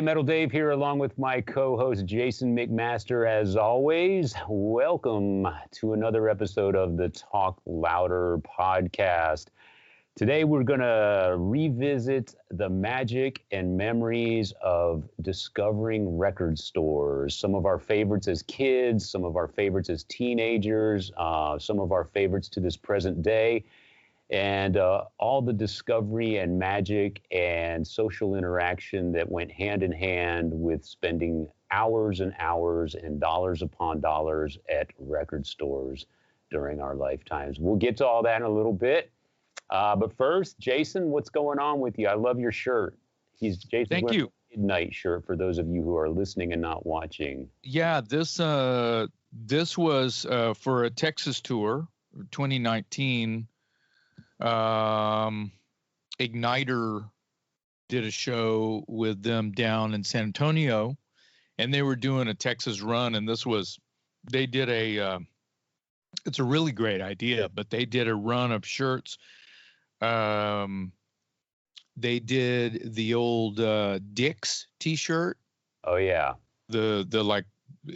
Hey, Metal Dave here, along with my co-host Jason McMaster. As always, welcome to another episode of the Talk Louder podcast. Today, we're going to revisit the magic and memories of discovering record stores. Some of our favorites as kids, some of our favorites as teenagers, some of our favorites to this present day. And all the discovery and magic and social interaction that went hand in hand with spending hours and hours and dollars upon dollars at record stores during our lifetimes. We'll get to all that in a little bit. But first, Jason, what's going on with you? I love your shirt. Jason's Thank you. A midnight shirt for those of you who are listening and not watching. Yeah, this was for a Texas tour, 2019. Igniter did a show with them down in San Antonio, and they were doing a Texas run, and they did it's a really great idea, but they did a run of shirts. They did the old Dick's t-shirt. Oh yeah. The like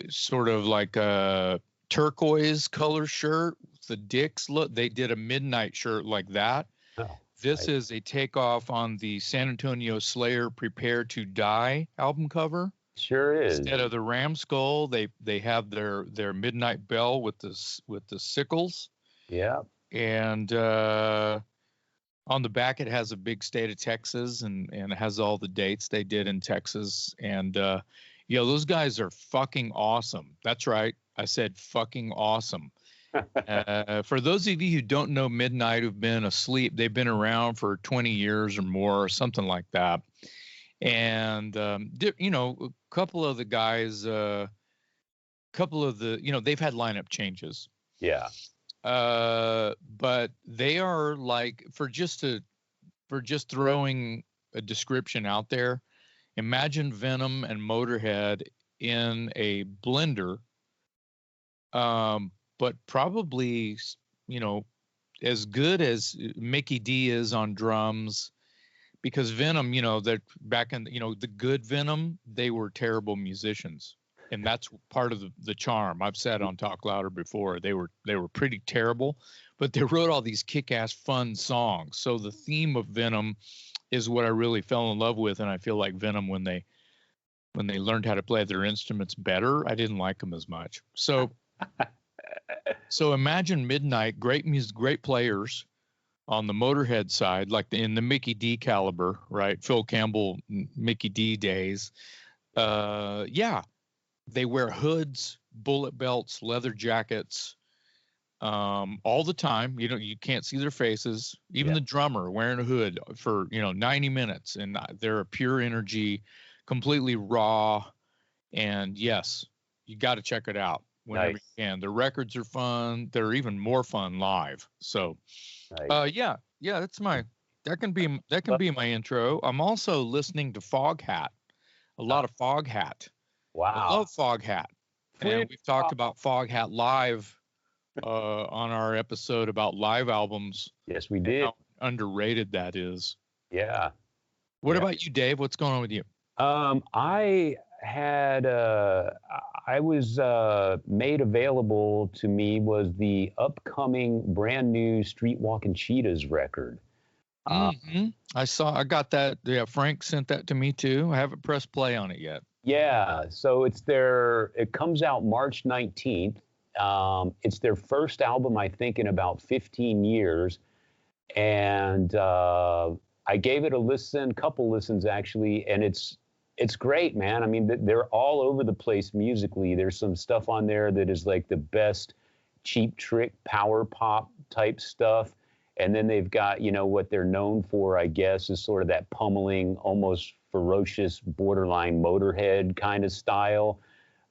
sort of like a turquoise color shirt. The Dick's look. They did a midnight shirt like that. Oh, this is a takeoff on the San Antonio Slayer "Prepare to Die" album cover. Sure is. Instead of the ram skull, they have their midnight bell with the sickles. Yeah. And on the back it has a big state of Texas and it has all the dates they did in Texas. And those guys are fucking awesome. That's right. I said fucking awesome. For those of you who don't know Midnight, who've been asleep, they've been around for 20 years or more, or something like that. And, a couple of the guys, they've had lineup changes. Yeah. But they are like, for just throwing a description out there, imagine Venom and Motorhead in a blender. But probably, as good as Mickey D is on drums, because Venom, they're back in, the good Venom, they were terrible musicians. And that's part of the charm. I've said on Talk Louder before, they were pretty terrible, but they wrote all these kick-ass fun songs. So the theme of Venom is what I really fell in love with. And I feel like Venom, when they learned how to play their instruments better, I didn't like them as much. So imagine Midnight, great music, great players on the Motorhead side, like in the Mickey D caliber, right? Phil Campbell, Mickey D days. They wear hoods, bullet belts, leather jackets, all the time. You can't see their faces. Even the drummer wearing a hood for, 90 minutes. And they're a pure energy, completely raw. And yes, you got to check it out whenever you can. The records are fun. They're even more fun live. So, that can be my intro. I'm also listening to Foghat, a lot of Foghat. Wow. I love Foghat. And we've talked about Foghat live on our episode about live albums. Yes, we did. How underrated that is. Yeah. What about you, Dave? What's going on with you? I was made available to me was the upcoming brand new Street Walking Cheetahs record. I got that. Yeah, Frank sent that to me too. I haven't pressed play on it yet. Yeah, so it comes out March 19th. It's their first album, I think, in about 15 years. And I gave it a couple listens actually, and it's great, man. I mean, they're all over the place musically. There's some stuff on there that is like the best Cheap Trick power pop type stuff. And then they've got, what they're known for, I guess, is sort of that pummeling, almost ferocious, borderline Motorhead kind of style.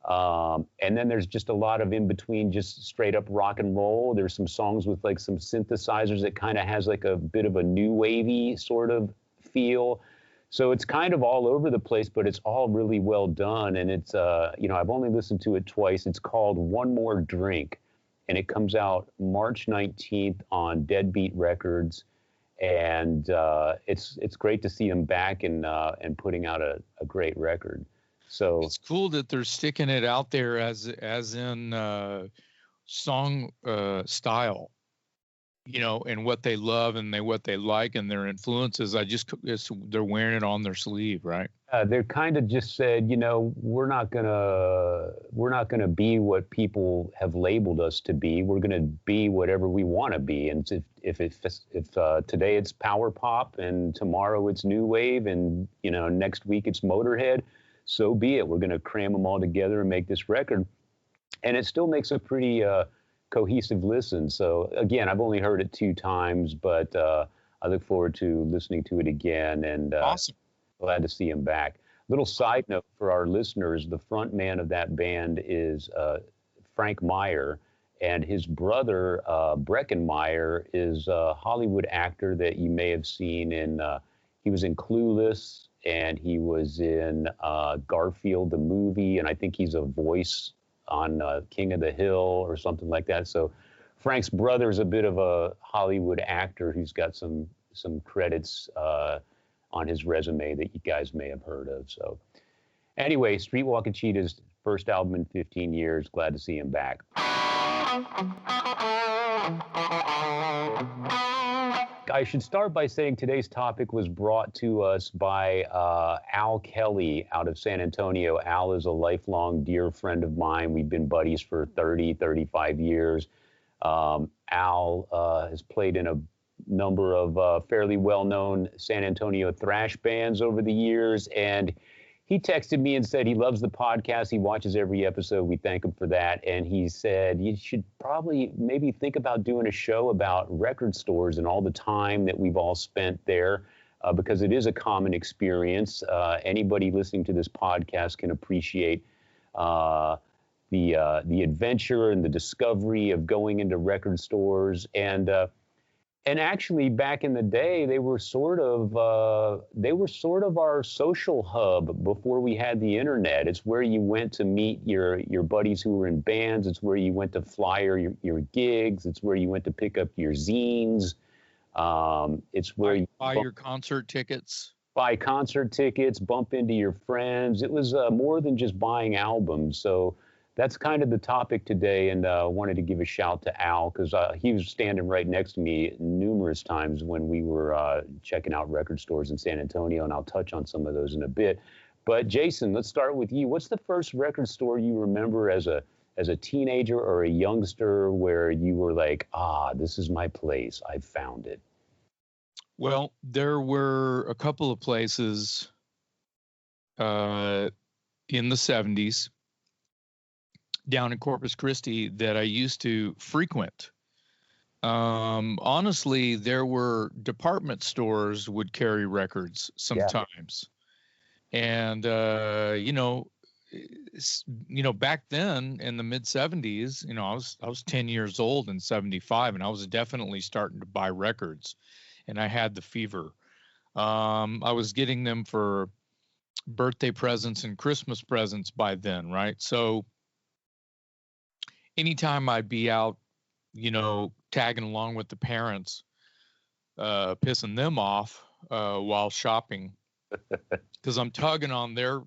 And then there's just a lot of in between, just straight up rock and roll. There's some songs with like some synthesizers that kind of has like a bit of a new wavy sort of feel. So it's kind of all over the place, but it's all really well done. And it's, I've only listened to it twice. It's called One More Drink, and it comes out March 19th on Deadbeat Records. And it's great to see him back and putting out a great record. So it's cool that they're sticking it out there as in song style, and what they love and what they like and their influences. They're wearing it on their sleeve, right? They're kind of just said, we're not gonna be what people have labeled us to be. We're gonna be whatever we want to be. And if today it's power pop and tomorrow it's new wave and next week it's Motorhead, so be it. We're gonna cram them all together and make this record, and it still makes a pretty cohesive listen. So again, I've only heard it 2 times, but I look forward to listening to it again. And awesome. Glad to see him back. Little side note for our listeners, the front man of that band is Frank Meyer, and his brother, Brecken Meyer, is a Hollywood actor that you may have seen in, he was in Clueless, and he was in Garfield the movie, and I think he's a voice on King of the Hill or something like that. So Frank's brother is a bit of a Hollywood actor who's got some credits on his resume that you guys may have heard of. So anyway, Streetwalking Cheetah's first album in 15 years. Glad to see him back. I should start by saying today's topic was brought to us by Al Kelly out of San Antonio. Al is a lifelong dear friend of mine. We've been buddies for 35 years. Al has played in a number of fairly well-known San Antonio thrash bands over the years, and he texted me and said he loves the podcast. He watches every episode. We thank him for that. And he said you should probably maybe think about doing a show about record stores and all the time that we've all spent there, because it is a common experience. Anybody listening to this podcast can appreciate the adventure and the discovery of going into record stores. And actually, back in the day, they were sort of our social hub before we had the internet. It's where you went to meet your buddies who were in bands. It's where you went to flyer your gigs. It's where you went to pick up your zines. It's where you buy your concert tickets. Buy concert tickets, bump into your friends. It was more than just buying albums. So that's kind of the topic today, and wanted to give a shout to Al, because he was standing right next to me numerous times when we were checking out record stores in San Antonio, and I'll touch on some of those in a bit. But Jason, let's start with you. What's the first record store you remember as a teenager or a youngster where you were like, this is my place, I found it? Well, there were a couple of places in the 70s down in Corpus Christi that I used to frequent. Honestly, there were department stores would carry records sometimes. Yeah. And, back then in the mid 70s, I was 10 years old in 75, and I was definitely starting to buy records, and I had the fever. I was getting them for birthday presents and Christmas presents by then. Right. So anytime I'd be out, tagging along with the parents, pissing them off while shopping, because I'm tugging on their,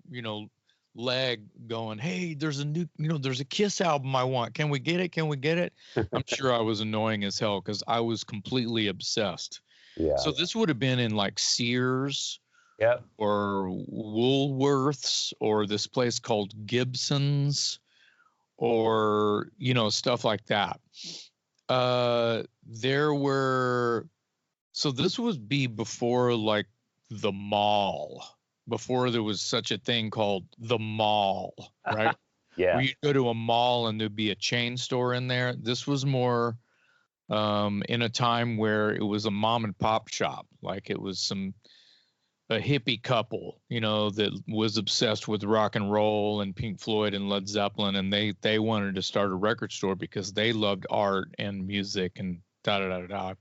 leg going, hey, there's a new, there's a Kiss album I want. Can we get it? Can we get it? I'm sure I was annoying as hell because I was completely obsessed. Yeah. So this would have been in like Sears, or Woolworths, or this place called Gibson's, or stuff like that. So this would be before like the mall, before there was such a thing called the mall, right? Yeah. Where you go to a mall and there'd be a chain store in there. This was more in a time where it was a mom and pop shop. Like it was a hippie couple, that was obsessed with rock and roll and Pink Floyd and Led Zeppelin, and they wanted to start a record store because they loved art and music and da-da-da-da-da.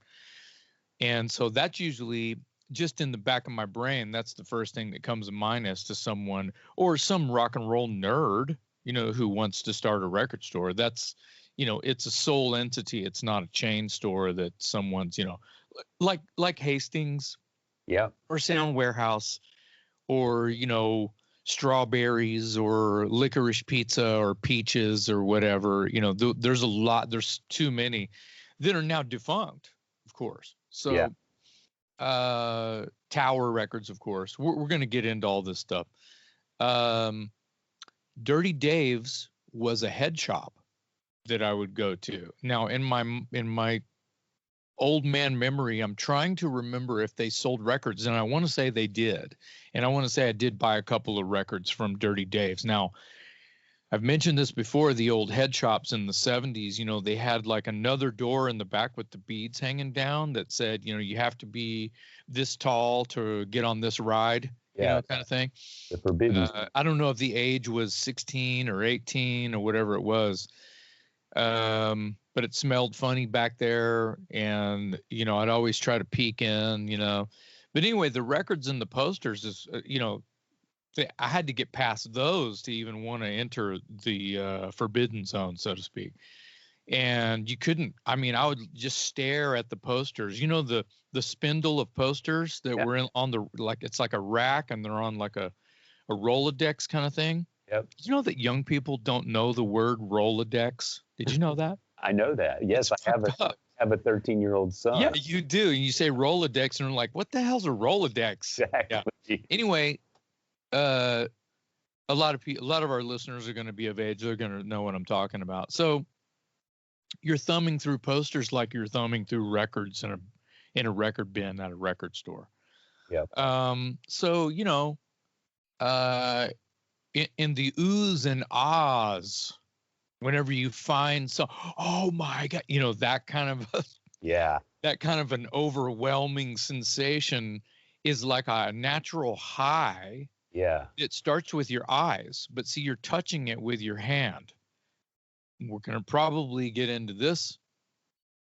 And so that's usually just in the back of my brain. That's the first thing that comes to mind as to someone or some rock and roll nerd, who wants to start a record store. That's, it's a sole entity. It's not a chain store that someone's, like Hastings, Yeah. or Sound Warehouse, or Strawberries, or Licorice Pizza, or Peaches, or whatever. There's a lot. There's too many that are now defunct, of course. Yeah. So Tower Records, of course. We're going to get into all this stuff. Dirty Dave's was a head shop that I would go to. Now, in my old man memory, I'm trying to remember if they sold records, and I want to say they did. And I want to say I did buy a couple of records from Dirty Dave's. Now, I've mentioned this before, the old head shops in the 70s, they had like another door in the back with the beads hanging down that said, you have to be this tall to get on this ride, kind of thing. The forbidden. I don't know if the age was 16 or 18 or whatever it was. But it smelled funny back there, and I'd always try to peek in, but anyway, the records and the posters is I had to get past those to even want to enter the forbidden zone, so to speak. And you couldn't. I mean, I would just stare at the posters, the spindle of posters that were on the, like, it's like a rack, and they're on like a Rolodex kind of thing. Yep. You know that young people don't know the word Rolodex? Did you know that? I know that. Yes, I have a 13-year-old son. Yeah, you do. And you say Rolodex, and they're like, "What the hell's a Rolodex?" Exactly. Yeah. Anyway, a lot of our listeners are going to be of age. They're going to know what I'm talking about. So you're thumbing through posters like you're thumbing through records in a record bin at a record store. Yeah. So in the oohs and ahs, whenever you find oh my God, that kind of that kind of an overwhelming sensation is like a natural high. Yeah. It starts with your eyes, but see, you're touching it with your hand. We're going to probably get into this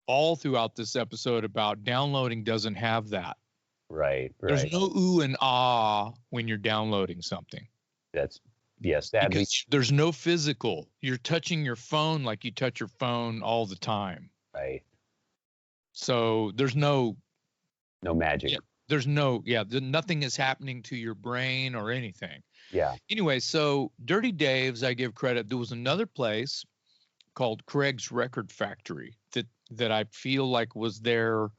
all throughout this episode about downloading doesn't have that. Right. There's no ooh and ah when you're downloading something. There's no physical. You're touching your phone like you touch your phone all the time. Right. So there's no magic. Nothing is happening to your brain or anything. Yeah. Anyway, so Dirty Dave's, I give credit. There was another place called Craig's Record Factory that I feel like was there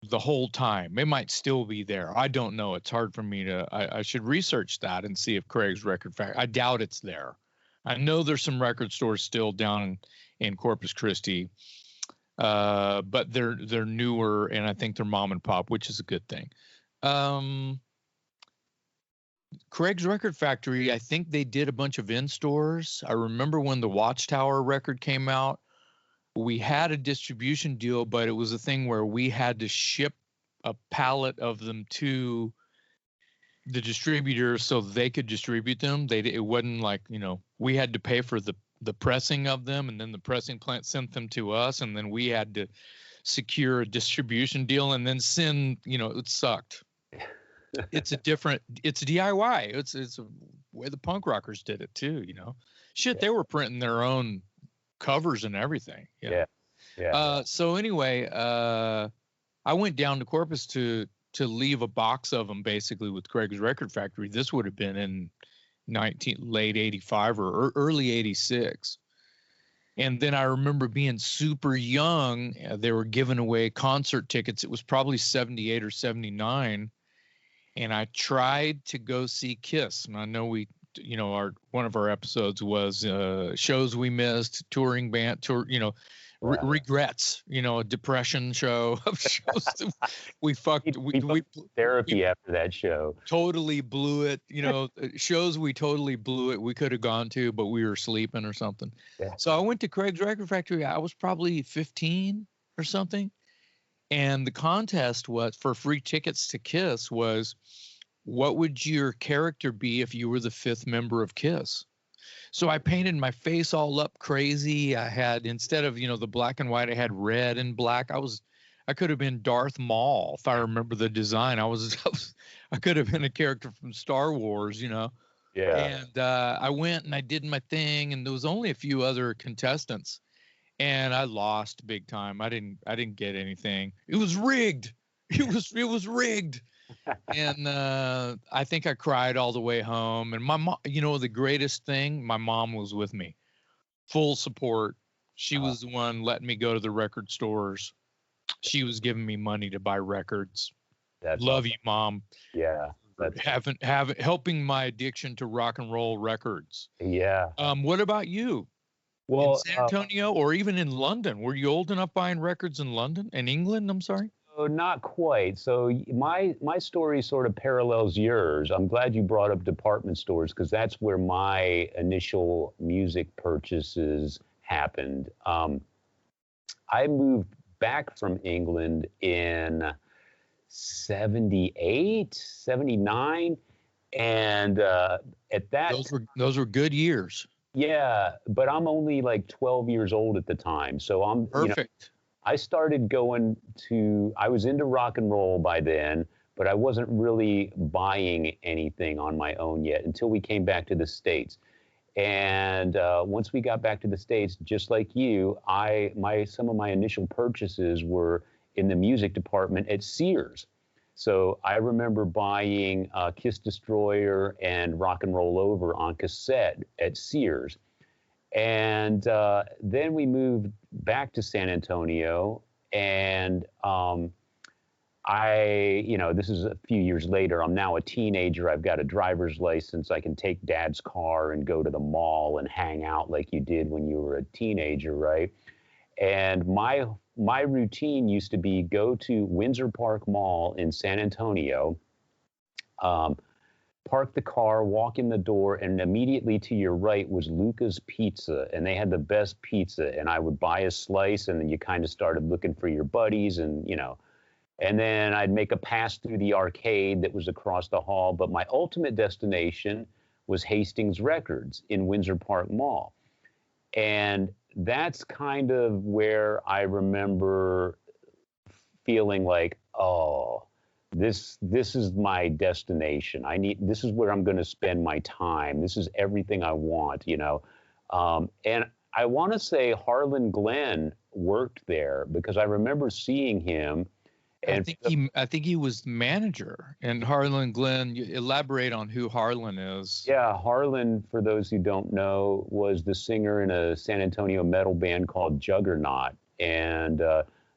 the whole time. It might still be there. I don't know. It's hard for me to, I should research that and see if Craig's Record Factory, I doubt it's there. I know there's some record stores still down in Corpus Christi, but they're newer, and I think they're mom and pop, which is a good thing. Craig's Record Factory, I think they did a bunch of in-stores. I remember when the Watchtower record came out, we had a distribution deal, but it was a thing where we had to ship a pallet of them to the distributor so they could distribute them. It wasn't like, we had to pay for the pressing of them, and then the pressing plant sent them to us, and then we had to secure a distribution deal and then send, it sucked. It's DIY. It's a way the punk rockers did it too, They were printing their own covers and everything. Yeah. So anyway, I went down to Corpus to leave a box of them, basically, with Craig's Record Factory. This would have been in late 85 or early 86. And then I remember being super young. They were giving away concert tickets. It was probably 78 or 79. And I tried to go see Kiss. And I know one of our episodes was shows we missed, touring band tour, regrets, a depression show of shows. We therapy after that show. Totally blew it. Shows we totally blew it. We could have gone to, but we were sleeping or something. Yeah. So I went to Craig's Record Factory. I was probably 15 or something. And the contest was for free tickets to Kiss was, what would your character be if you were the fifth member of Kiss? So I painted my face all up crazy. I had, instead of, the black and white, I had red and black. I could have been Darth Maul if I remember the design. I could have been a character from Star Wars, Yeah. And I went and I did my thing, and there was only a few other contestants. and I lost big time. I didn't get anything. It was rigged. It was rigged. And I think I cried all the way home. And my mom, the greatest thing, my mom was with me, full support. She was the one letting me go to the record stores. She was giving me money to buy records. Love you, Mom. Yeah. Helping my addiction to rock and roll records. Yeah. What about you? Well, in San Antonio or even in London, were you old enough buying records in London and England? I'm sorry. Oh, not quite. So my story sort of parallels yours. I'm glad you brought up department stores because that's where my initial music purchases happened. I moved back from England in 78, 79. And at that, those were good years. Yeah, but I'm only like 12 years old at the time. So I'm perfect. I started I was into rock and roll by then, but I wasn't really buying anything on my own yet until we came back to the States. And once we got back to the States, just like you, some of my initial purchases were in the music department at Sears. So I remember buying Kiss Destroyer and Rock and Roll Over on cassette at Sears. And then we moved back to San Antonio, and this is a few years later. I'm now a teenager. I've got a driver's license. I can take Dad's car and go to the mall and hang out like you did when you were a teenager, right? And my routine used to be go to Windsor Park Mall in San Antonio, park the car, walk in the door, and immediately to your right was Luca's Pizza, and they had the best pizza. And I would buy a slice, and then you kind of started looking for your buddies, and and then I'd make a pass through the arcade that was across the hall. But my ultimate destination was Hastings Records in Windsor Park Mall. And that's kind of where I remember feeling like, oh, this is my destination. This is where I'm going to spend my time. This is everything I want, And I want to say Harlan Glenn worked there because I remember seeing him. And I think he was the manager. And Harlan Glenn, elaborate on who Harlan is. Yeah, Harlan, for those who don't know, was the singer in a San Antonio metal band called Juggernaut. And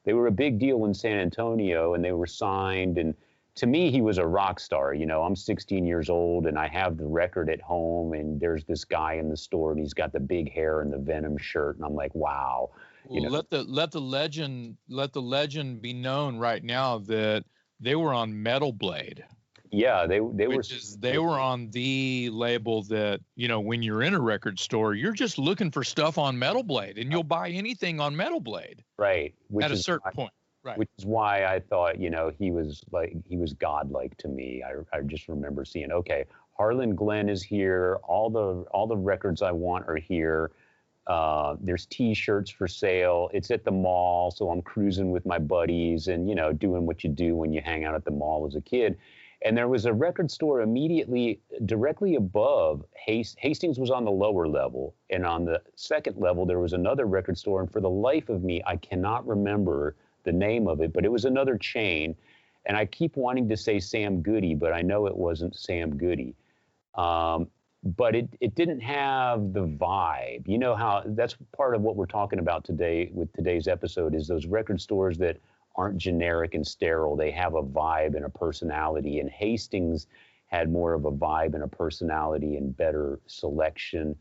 they were a big deal in San Antonio, and they were signed. And to me, he was a rock star. I'm 16 years old, and I have the record at home, and there's this guy in the store, and he's got the big hair and the Venom shirt, and I'm like, wow. Well, let the legend be known right now that they were on Metal Blade. Yeah, they were on the label that, when you're in a record store, you're just looking for stuff on Metal Blade, and you'll buy anything on Metal Blade. Right. At a certain point. Right. Which is why I thought, he was godlike to me. I just remember seeing, okay, Harlan Glenn is here. All the records I want are here. There's T-shirts for sale. It's at the mall, so I'm cruising with my buddies and, doing what you do when you hang out at the mall as a kid. And there was a record store immediately directly above. Hastings was on the lower level, and on the second level, there was another record store. And for the life of me, I cannot remember the name of it, but it was another chain. And I keep wanting to say Sam Goody, but I know it wasn't Sam Goody. But it didn't have the vibe. You know how that's part of what we're talking about today with today's episode is those record stores that aren't generic and sterile. They have a vibe and a personality. And Hastings had more of a vibe and a personality and better selection.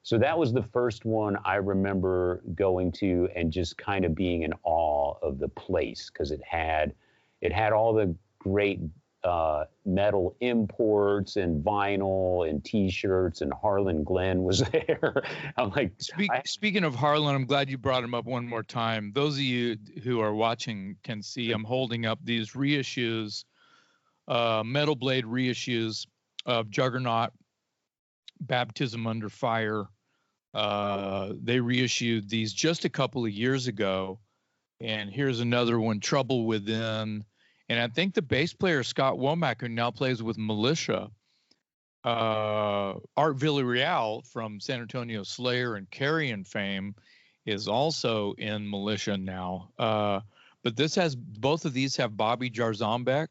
So that was the first one I remember going to and just kind of being in awe of the place because it had all the great metal imports and vinyl and T-shirts, and Harlan Glenn was there. I'm like, speaking of Harlan, I'm glad you brought him up one more time. Those of you who are watching can see I'm holding up these reissues, Metal Blade reissues of Juggernaut, Baptism Under Fire. They reissued these just a couple of years ago, and here's another one, Trouble Within. And I think the bass player, Scott Womack, who now plays with Militia, Art Villarreal from San Antonio Slayer and Carrion fame, is also in Militia now. But both of these have Bobby Jarzombek,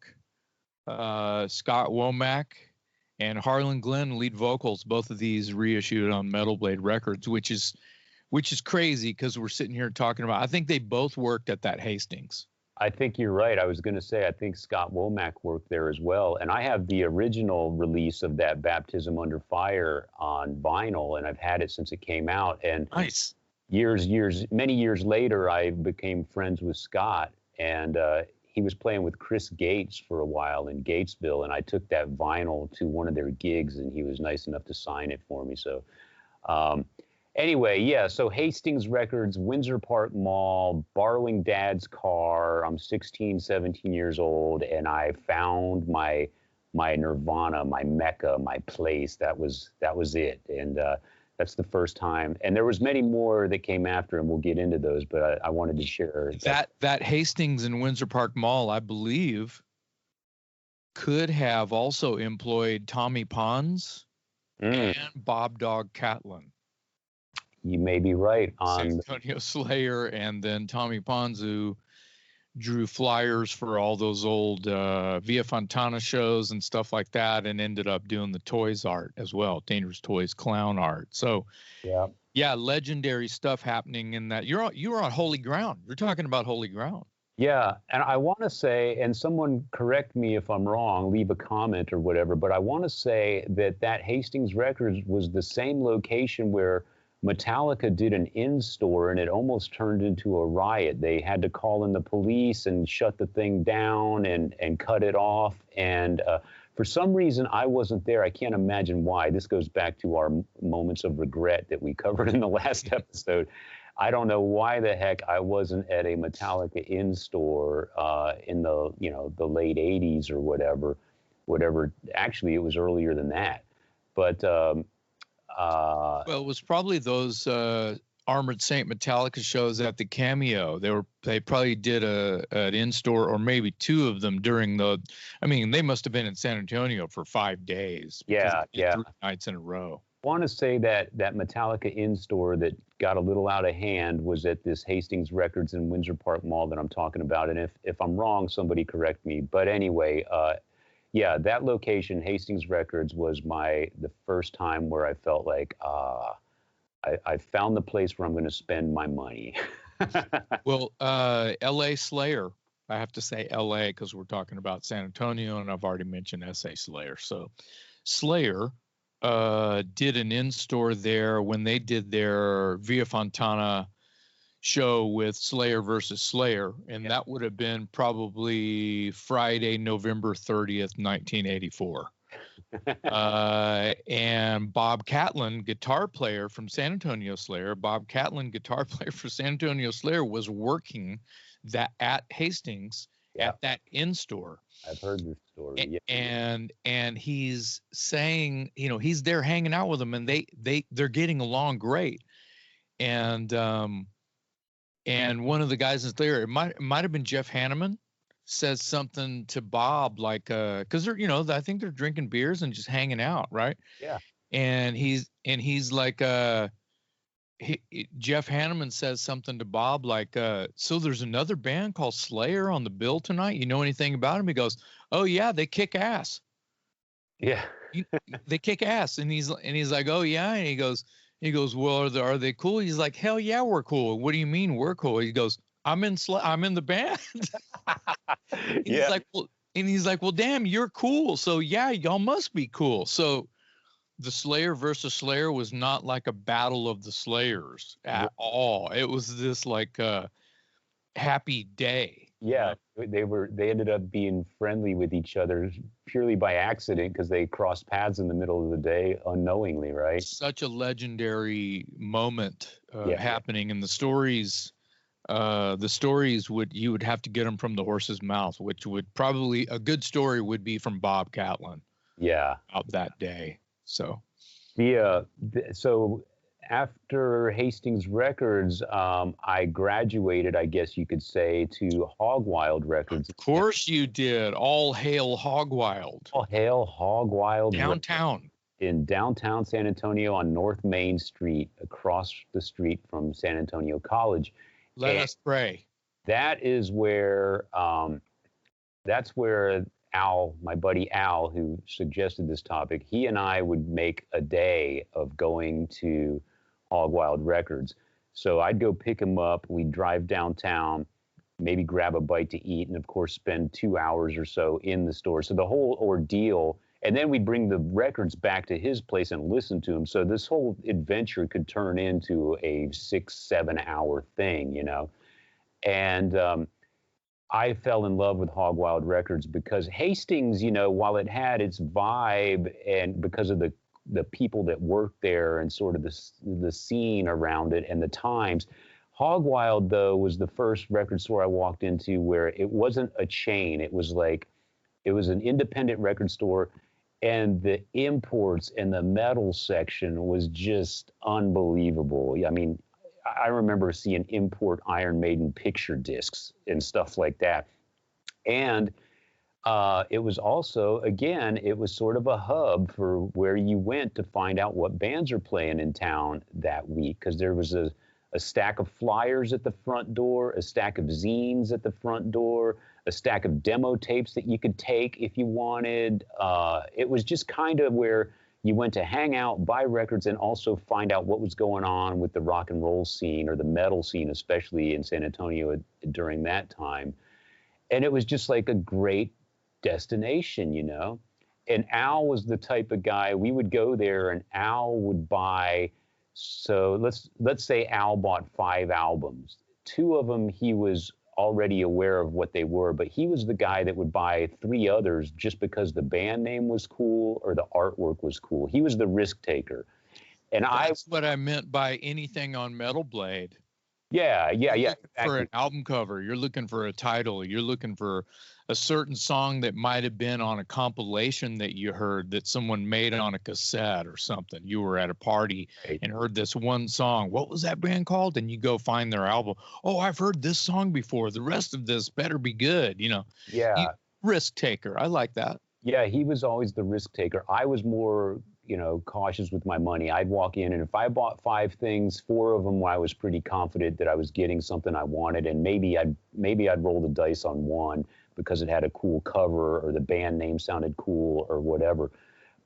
Scott Womack, and Harlan Glenn lead vocals. Both of these reissued on Metal Blade Records, which is crazy because we're sitting here talking about. I think they both worked at that Hastings. I think you're right. I was going to say, I think Scott Womack worked there as well. And I have the original release of that Baptism Under Fire on vinyl, and I've had it since it came out. And nice. Many years later, I became friends with Scott, and he was playing with Chris Gates for a while in Gatesville, and I took that vinyl to one of their gigs, and he was nice enough to sign it for me. So anyway, yeah, so Hastings Records, Windsor Park Mall, borrowing Dad's car. I'm 16, 17 years old, and I found my nirvana, my mecca, my place. That was it, and that's the first time. And there was many more that came after, and we'll get into those, but I wanted to share that Hastings and Windsor Park Mall, I believe, could have also employed Tommy Pons and Bob Dog Catlin. You may be right on San Antonio Slayer, and then Tommy Pons, who drew flyers for all those old Via Fontana shows and stuff like that, and ended up doing the toys art as well, Dangerous Toys clown art. So yeah, legendary stuff happening in that. You were on holy ground. You're talking about holy ground. Yeah, and I want to say, and someone correct me if I'm wrong, leave a comment or whatever, but I want to say that Hastings Records was the same location where Metallica did an in-store, and it almost turned into a riot. They had to call in the police and shut the thing down and cut it off. And for some reason, I wasn't there. I can't imagine why. This goes back to our moments of regret that we covered in the last episode. I don't know why the heck I wasn't at a Metallica in-store in the late 80s or whatever. Actually, it was earlier than that. But well, it was probably those Armored Saint Metallica shows at the Cameo. They probably did an in-store, or maybe two of them during they must have been in San Antonio for 5 days. Yeah. 3 nights in a row. I want to say that Metallica in-store that got a little out of hand was at this Hastings Records in Windsor Park Mall that I'm talking about. And if I'm wrong, somebody correct me. But anyway, yeah, that location, Hastings Records, was the first time where I felt like I found the place where I'm going to spend my money. Well, L.A. Slayer, I have to say L.A. because we're talking about San Antonio, and I've already mentioned S.A. Slayer. So Slayer did an in-store there when they did their Via Fontana show with Slayer versus Slayer, and that would have been probably Friday, November 30th, 1984. And Bob Catlin, guitar player from San Antonio Slayer, was working at Hastings at that in-store. I've heard this story. And he's saying, he's there hanging out with them, and they're getting along great. And one of the guys in there, it might have been Jeff Hanneman, says something to Bob, like, because they're, I think they're drinking beers and just hanging out, right? Yeah. And he's like, Jeff Hanneman says something to Bob, like, so there's another band called Slayer on the bill tonight. You know anything about them? He goes, oh yeah, they kick ass. Yeah. They kick ass. And he's like, oh yeah. And he goes, well, are they cool? He's like, hell yeah, we're cool. What do you mean we're cool? He goes, I'm in the band. He's like, well, damn, you're cool. So yeah, y'all must be cool. So the Slayer versus Slayer was not like a battle of the Slayers at all. It was this like happy day. Yeah, they ended up being friendly with each other purely by accident because they crossed paths in the middle of the day unknowingly, right? Such a legendary moment happening, and the stories you would have to get them from the horse's mouth, which would probably, a good story would be from Bob Catlin. Yeah, out that day. So so after Hastings Records, I graduated, I guess you could say, to Hogwild Records. Of course you did. All hail Hogwild. All hail Hogwild. Downtown. in downtown San Antonio on North Main Street, across the street from San Antonio College. Let us pray. That is where, that's where Al, my buddy Al, who suggested this topic, he and I would make a day of going to Hogwild Records. So I'd go pick him up. We'd drive downtown, maybe grab a bite to eat, and of course spend 2 hours or so in the store. So the whole ordeal, and then we'd bring the records back to his place and listen to them. So this whole adventure could turn into a 6-7 hour thing, you know. And I fell in love with Hogwild Records because Hastings, you know, while it had its vibe and because of the people that worked there and sort of the scene around it and the times, Hogwild, though, was the first record store I walked into where it wasn't a chain. It was like, it was an independent record store, and the imports and the metal section was just unbelievable. I mean, I remember seeing import Iron Maiden picture discs and stuff like that. And it was also, again, it was sort of a hub for where you went to find out what bands are playing in town that week, because there was a stack of flyers at the front door, a stack of zines at the front door, a stack of demo tapes that you could take if you wanted. It was just kind of where you went to hang out, buy records, and also find out what was going on with the rock and roll scene, or the metal scene, especially in San Antonio during that time. And it was just like a great destination, you know? And Al was the type of guy, we would go there and Al would buy, so let's say Al bought 5 albums. 2 of them he was already aware of what they were, but he was the guy that would buy 3 others just because the band name was cool or the artwork was cool. He was the risk taker. And that's what I meant by anything on Metal Blade. Yeah. For an album cover, you're looking for a title, you're looking for a certain song that might have been on a compilation that you heard that someone made on a cassette or something. You were at a party and heard this one song. What was that band called? And you go find their album. Oh, I've heard this song before. The rest of this better be good, you know. Yeah. Risk taker. I like that. Yeah, he was always the risk taker. I was more, you know, cautious with my money. I'd walk in, and if I bought 5 things, 4 of them I was pretty confident that I was getting something I wanted, and maybe I'd roll the dice on one because it had a cool cover or the band name sounded cool or whatever.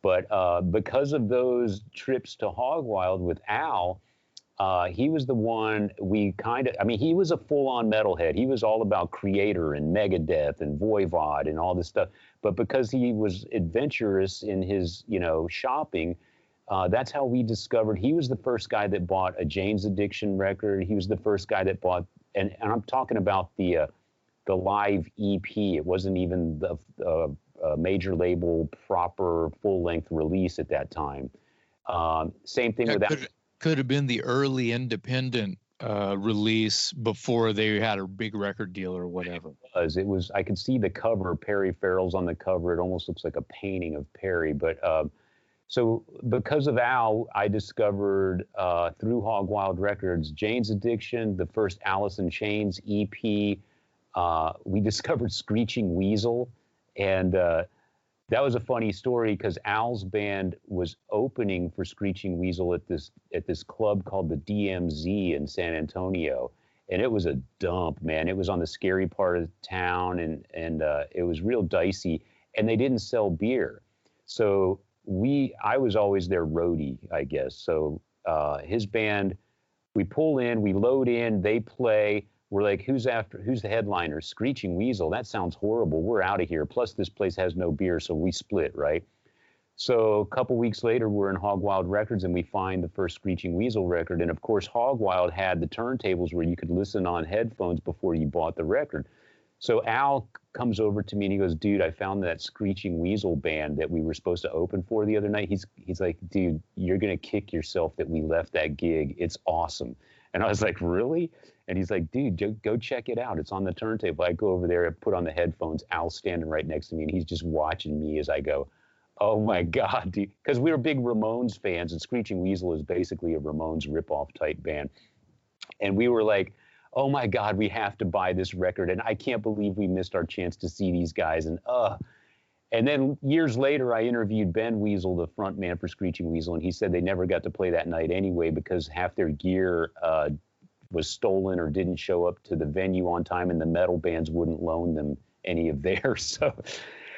But because of those trips to Hogwild with Al, he was the one he was a full-on metalhead. He was all about Creator and Megadeth and Voivod and all this stuff. But because he was adventurous in his, you know, shopping, that's how we discovered. He was the first guy that bought a Jane's Addiction record. He was the first guy that bought, and I'm talking about the live EP. It wasn't even the major label proper full-length release at that time. Same thing with that. Could have been the early independent release before they had a big record deal or whatever. It was. I could see the cover. Perry Farrell's on the cover. It almost looks like a painting of Perry. But so because of Al, I discovered through Hogwild Records, Jane's Addiction, the first Alice in Chains EP. We discovered Screeching Weasel, and that was a funny story because Al's band was opening for Screeching Weasel at this club called the DMZ in San Antonio, and it was a dump, man. It was on the scary part of town, and it was real dicey, and they didn't sell beer, so I was always their roadie, I guess. So his band, we pull in, we load in, they play. We're like, who's the headliner? Screeching Weasel. That sounds horrible. We're out of here. Plus, this place has no beer, so we split, right? So a couple weeks later, we're in Hogwild Records, and we find the first Screeching Weasel record. And of course, Hogwild had the turntables where you could listen on headphones before you bought the record. So Al comes over to me and he goes, dude, I found that Screeching Weasel band that we were supposed to open for the other night. He's like, dude, you're going to kick yourself that we left that gig. It's awesome. And I was like, really? And he's like, dude, go check it out. It's on the turntable. I go over there, I put on the headphones. Al's standing right next to me, and he's just watching me as I go, oh, my God, dude. Because we were big Ramones fans, and Screeching Weasel is basically a Ramones ripoff type band. And we were like, oh, my God, we have to buy this record. And I can't believe we missed our chance to see these guys. And And then years later, I interviewed Ben Weasel, the front man for Screeching Weasel, and he said they never got to play that night anyway because half their gear was stolen or didn't show up to the venue on time, and the metal bands wouldn't loan them any of theirs. So,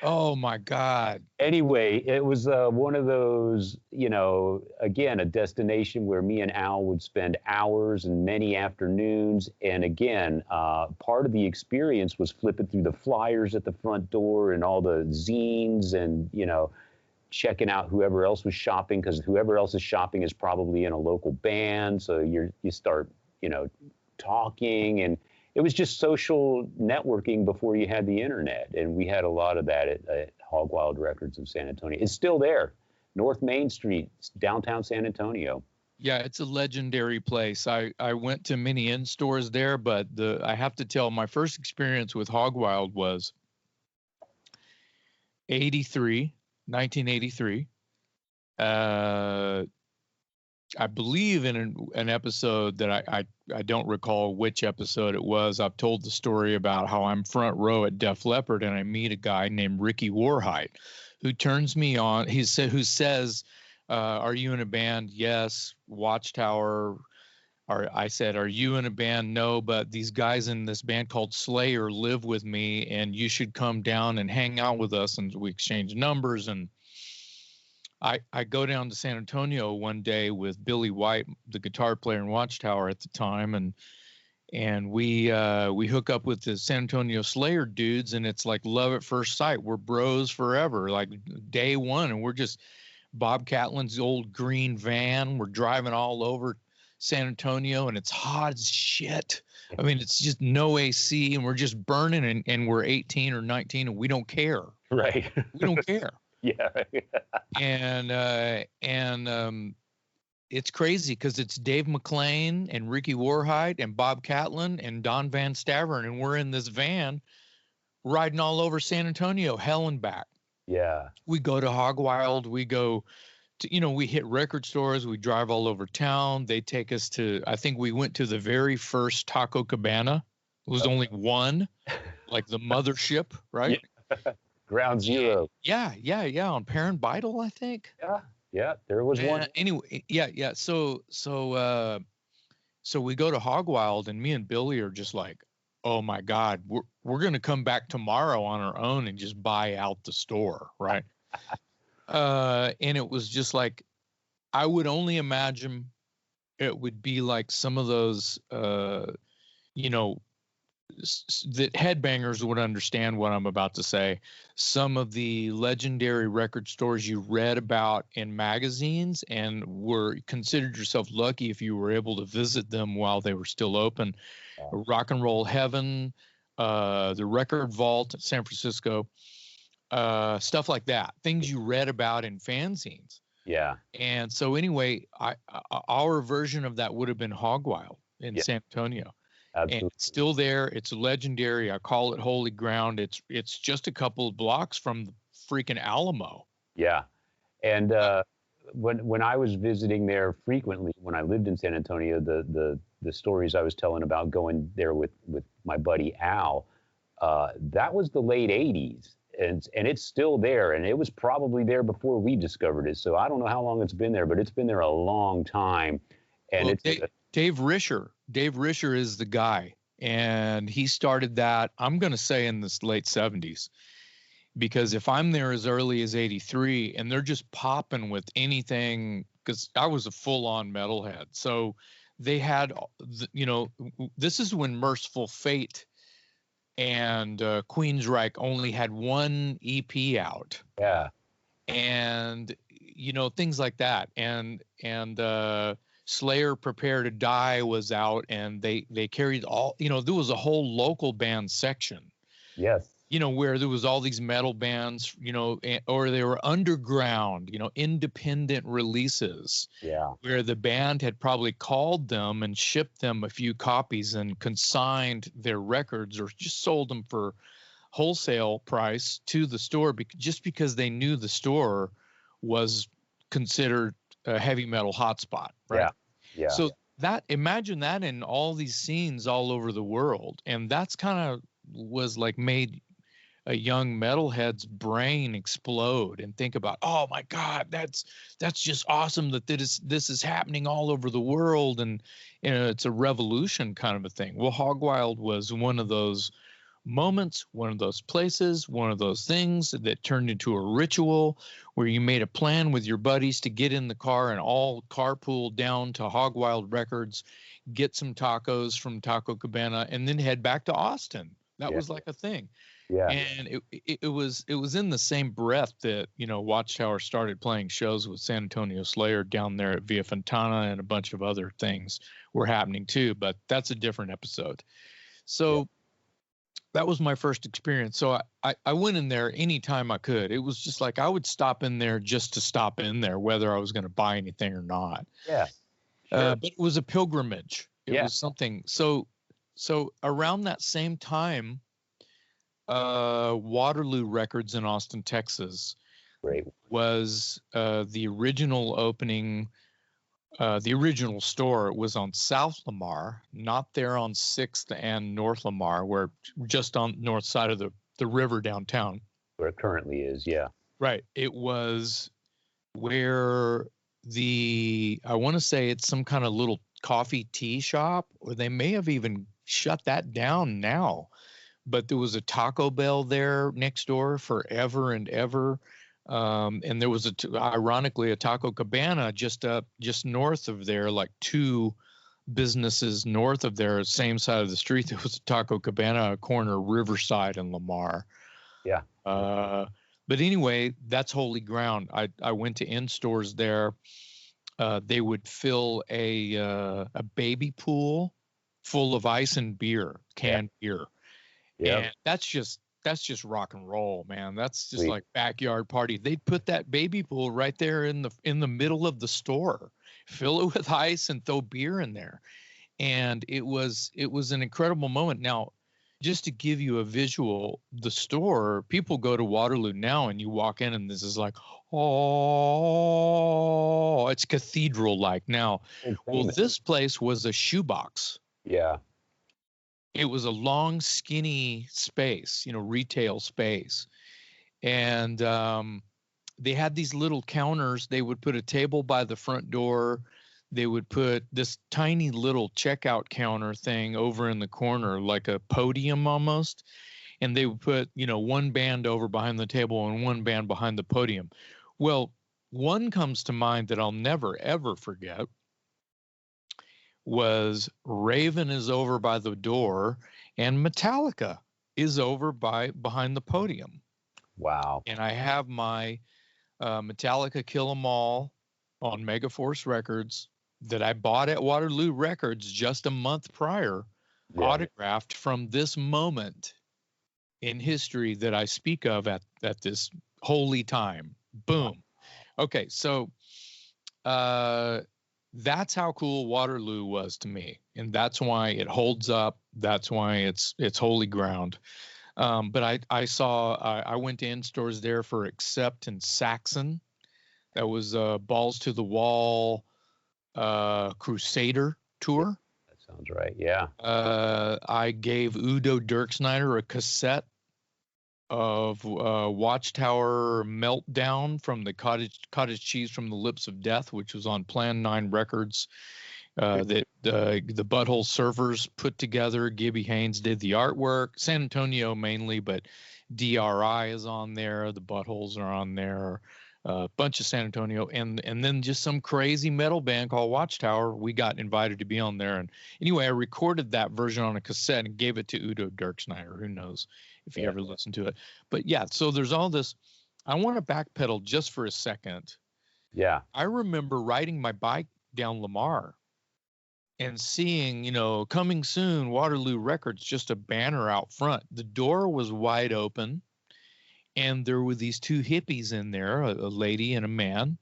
oh my God. anyway, it was one of those, again, a destination where me and Al would spend hours and many afternoons. And again, part of the experience was flipping through the flyers at the front door and all the zines and, checking out whoever else was shopping, because whoever else is shopping is probably in a local band. So you start, talking, and it was just social networking before you had the internet. And we had a lot of that at Hogwild Records in San Antonio. It's still there. North Main Street, downtown San Antonio. Yeah, it's a legendary place. I went to many in-stores there, but I have to tell, my first experience with Hogwild was 1983. I believe in an episode that I don't recall which episode it was. I've told the story about how I'm front row at Def Leppard and I meet a guy named Ricky Warhite who turns me on. Who says, are you in a band? Yes. Watchtower. I said, are you in a band? No, but these guys in this band called Slayer live with me and you should come down and hang out with us. And we exchanged numbers, and I go down to San Antonio one day with Billy White, the guitar player in Watchtower at the time, and we hook up with the San Antonio Slayer dudes, and it's like love at first sight. We're bros forever, like day one, and we're just Bob Catlin's old green van. We're driving all over San Antonio, and it's hot as shit. I mean, it's just no AC, and we're just burning, and we're 18 or 19, and we don't care. Right. We don't care. Yeah. And it's crazy because it's Dave McClain and Ricky Warhite and Bob Catlin and Don Van Stavern, and we're in this van riding all over San Antonio, hell and back. Yeah. We go to Hogwild. We go to, we hit record stores. We drive all over town. They take us to, I think we went to the very first Taco Cabana. It was only one, like the mothership, right? Yeah. Ground Zero. Yeah. On Perrin Bidle, I think. Yeah. There was one. Anyway, yeah. So we go to Hogwild, and me and Billy are just like, oh my God, we're gonna come back tomorrow on our own and just buy out the store, right? And it was just like, I would only imagine it would be like some of those, that headbangers would understand what I'm about to say. Some of the legendary record stores you read about in magazines and were considered yourself lucky if you were able to visit them while they were still open. Rock and Roll Heaven, the Record Vault at San Francisco, stuff like that. Things you read about in fanzines. Yeah. And so anyway, our version of that would have been Hogwild in San Antonio. Absolutely. And it's still there. It's legendary. I call it holy ground. It's just a couple of blocks from the freaking Alamo. Yeah. And when I was visiting there frequently, when I lived in San Antonio, the stories I was telling about going there with my buddy Al, that was the late 80s. And it's still there. And it was probably there before we discovered it. So I don't know how long it's been there, but it's been there a long time. And well, Dave Risher is the guy, and he started that, I'm going to say, in the late 70s, because if I'm there as early as 83 and they're just popping with anything, because I was a full-on metalhead. So they had, this is when Merciful Fate and Queensryche only had one EP out. Yeah. And, things like that. And Slayer Prepare to Die was out, and they carried all, there was a whole local band section. Yes. Where there was all these metal bands, or they were underground, independent releases. Yeah. Where the band had probably called them and shipped them a few copies and consigned their records or just sold them for wholesale price to the store just because they knew the store was considered a heavy metal hotspot, right? Yeah. So imagine that in all these scenes all over the world, and that's kind of was like made a young metalhead's brain explode and think about, oh my God, that's just awesome that this is happening all over the world, and it's a revolution kind of a thing. Well, Hogwild was one of those moments, one of those places, one of those things that turned into a ritual where you made a plan with your buddies to get in the car and all carpool down to Hogwild Records, get some tacos from Taco Cabana, and then head back to Austin. That was like a thing. Yeah. And it was in the same breath that, Watchtower started playing shows with San Antonio Slayer down there at Via Fontana, and a bunch of other things were happening too, but that's a different episode. So that was my first experience. So I went in there anytime I could. It was just like I would stop in there just to stop in there, whether I was going to buy anything or not. Yeah. Sure. But it was a pilgrimage. It was something. So around that same time, Waterloo Records in Austin, Texas, was the original opening. The original store was on South Lamar, not there on 6th and North Lamar, where just on north side of the river downtown. Where it currently is, yeah. Right. It was where I want to say it's some kind of little coffee tea shop, or they may have even shut that down now. But there was a Taco Bell there next door forever and ever. And there was ironically a Taco Cabana just north of there, like 2 businesses north of there, same side of the street. There was a Taco Cabana, corner Riverside and Lamar. Yeah. But anyway, that's holy ground. I went to in-stores there. They would fill a baby pool full of ice and beer, canned beer. Yeah. And that's just rock and roll, man. That's just like backyard party. They'd put that baby pool right there in the middle of the store, fill it with ice and throw beer in there. And it was an incredible moment. Now, just to give you a visual, the store, people go to Waterloo now and you walk in and this is like, oh, it's cathedral-like. Now, well, this place was a shoebox. Yeah. It was a long, skinny space, retail space. And they had these little counters. They would put a table by the front door. They would put this tiny little checkout counter thing over in the corner, like a podium almost. And they would put, one band over behind the table and one band behind the podium. Well, one comes to mind that I'll never, ever forget. Was Raven is over by the door and Metallica is over behind the podium. Wow. And I have my Metallica Kill 'Em All on Megaforce Records that I bought at Waterloo Records just a month prior, autographed from this moment in history that I speak of at this holy time. Boom. Okay, so that's how cool Waterloo was to me, and that's why it holds up. That's why it's holy ground. But I went to in-stores there for Accept and Saxon. That was Balls to the Wall Crusader tour. That sounds right. Yeah. I gave Udo Dirksnyder a cassette of Watchtower Meltdown from the Cottage Cheese from the Lips of Death, which was on Plan 9 Records, that the Butthole Surfers put together. Gibby Haynes did the artwork, San Antonio mainly, but DRI is on there, the Buttholes are on there, a bunch of San Antonio, and then just some crazy metal band called Watchtower. We got invited to be on there, and anyway, I recorded that version on a cassette and gave it to Udo Dirksnyder. Who knows if he ever listened to it. But yeah, so there's all this. I want to backpedal just for a second. Yeah. I remember riding my bike down Lamar and seeing, coming soon, Waterloo Records, just a banner out front. The door was wide open and there were these 2 hippies in there, a lady and a man.